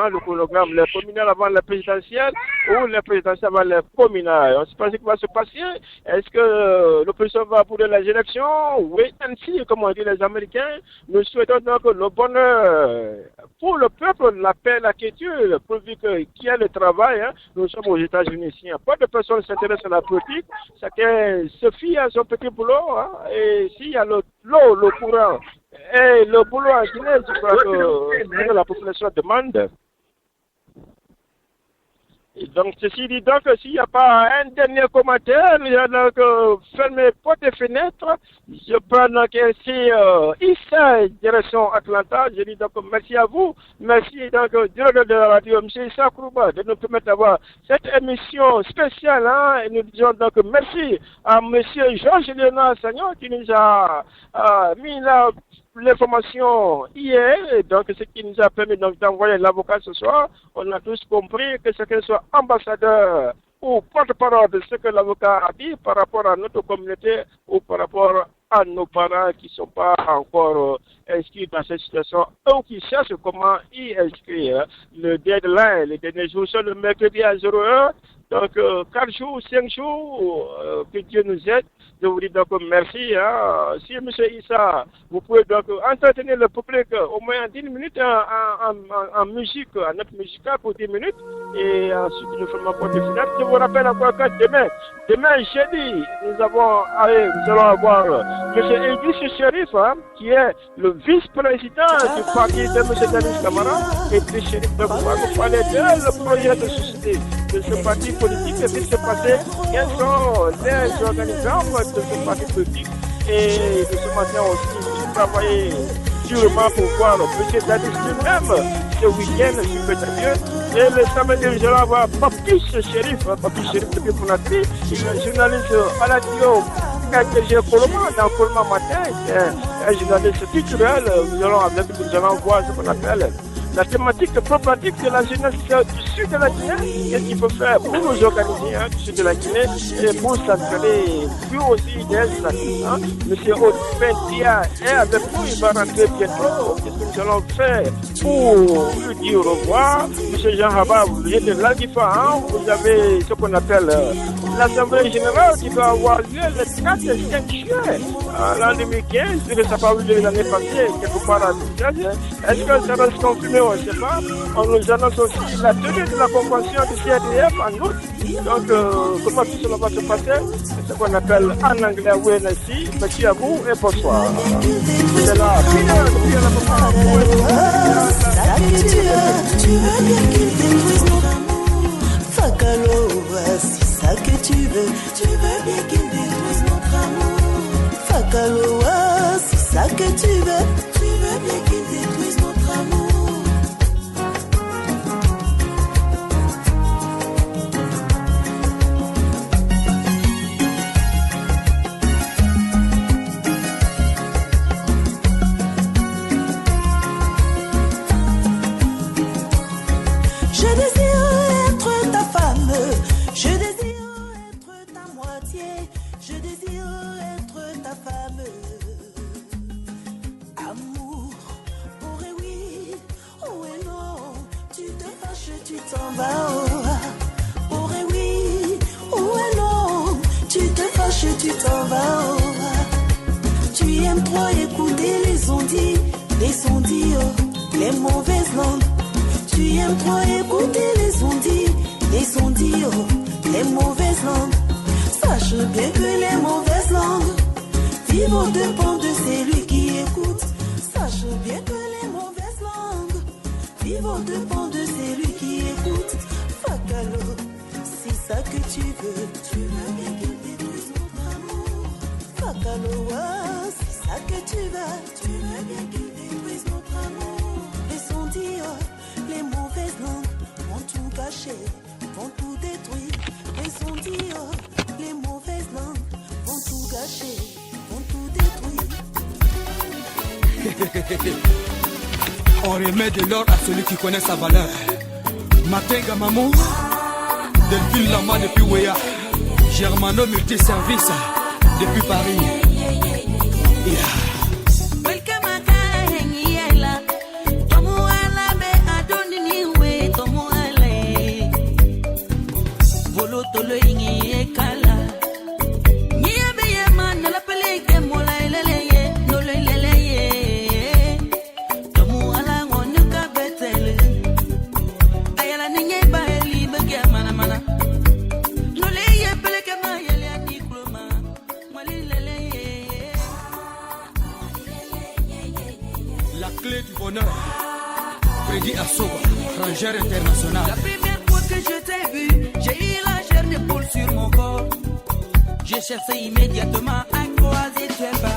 les communales avant la présidentielle ou les présidentielles avant les communales. On ne sait pas ce qui va se passer. Est-ce que l'opposition va pour les élections? Oui, ainsi, comme on dit les Américains, nous souhaitons donc le bonheur pour le peuple, la paix, la quiétude, pourvu qu'il y ait le travail. Nous sommes aux États-Unis ici. Pas de personnes qui s'intéressent à la politique. Chacun se fie à son petit boulot. Et s'il y a l'eau, le courant et le boulot en Guinée, je crois que la population demande. Et donc, ceci dit donc, s'il n'y a pas un dernier commentaire, il y a donc fermer portes et fenêtres. Je prends donc ainsi Issa, direction Atlanta. Je dis donc merci à vous. Merci donc, directeur de la radio, M. Issa Kourouba, de nous permettre d'avoir cette émission spéciale. Et nous disons donc merci à M. Georges Léonard Sagnon qui nous a mis l'information hier, et donc ce qui nous a permis donc d'envoyer l'avocat ce soir. On a tous compris que chacun soit ambassadeur ou porte-parole de ce que l'avocat a dit par rapport à notre communauté ou par rapport à nos parents qui ne sont pas encore inscrits dans cette situation ou qui cherchent comment y inscrire. Le deadline, les derniers jours, c'est le mercredi à 0h. Donc, 4 jours, 5 jours, que Dieu nous aide. Je vous dis donc merci. Si M. Issa, vous pouvez donc entretenir le public au moins 10 minutes en musique, en note musicale pour 10 minutes. Et ensuite, nous ferons un point de finale. Je vous rappelle encore que demain jeudi, nous allons avoir M. Idriss Chérif, qui est le vice-président du parti de M. Denis Camara. Et Idriss Chérif va nous parler de le projet de société de ce parti politique, qu'est-ce qui s'est passé, quels sont les organisateurs de ce parti politique. Et de ce matin aussi, j'ai travaillé durement pour voir le M. Dadis lui-même ce week-end, si peut-être. Et le samedi, nous allons avoir Papis Chérif depuis Conakry, il est journaliste à la radio RTG Coloma, dans Coloma Matin, c'est un journaliste culturel. Nous allons voir ce qu'on appelle la thématique problématique de la jeunesse du sud de la Guinée, qu'est-ce qu'il faut faire pour nous organiser du sud de la Guinée et pour s'entraîner plus aussi des artistes. Monsieur Odin Dia est avec nous, il va rentrer bientôt. Qu'est-ce que nous allons faire pour lui dire au revoir? Monsieur Jean Haba, vous êtes de l'Algifa, vous avez ce qu'on appelle l'Assemblée générale qui va avoir lieu le 4 et 5 juillet l'an 2015, que ça n'a pas eu lieu l'année passée, quelque part à Nigeria. Est-ce que ça va se confirmer? On ne sait pas. On nous annonce aussi la tenue de la convention du CRDF en août. Donc, comment tout cela va se passer? C'est ce qu'on appelle en anglais WNSI. Merci à vous et bonsoir. C'est là. C'est ça que tu veux bien qu'il détruise notre amour. Fakaloa, c'est ça que tu veux bien qu'il détruise notre amour. Je désire être ta femme, je désire être ta moitié, je désire être ta femme. Amour, oh et oui, oh et non, tu te fâches, tu t'en vas. Oh et oui, oh et non, tu te fâches, tu t'en vas. Tu aimes trop écouter les ondits, les mauvaises langues. Tu aimes trop écouter les ondits, les mauvaises langues. Sache bien que les mauvaises langues vivent au dépens de celui qui écoute. Sache bien que les mauvaises langues vivent au dépens de celui qui écoute. Fakalo, c'est ça que tu veux bien qu'il détruise notre amour. Fakalo, c'est ça que tu veux bien qu'il détruise notre amour. Les ondits, les mauvaises langues vont tout gâcher, vont tout détruire. Les ondits, les mauvaises langues vont tout gâcher, vont tout détruire. On remet de l'or à celui qui connaît sa valeur. Matenga Mamou, Delphine Lama depuis Wea, Germano Multiservice, depuis Paris. La clé du bonheur, Freddy Assoba, rangeur international. La première fois que je t'ai vu, j'ai eu la chair de poule sur mon corps. J'ai cherché immédiatement à croiser tes pas.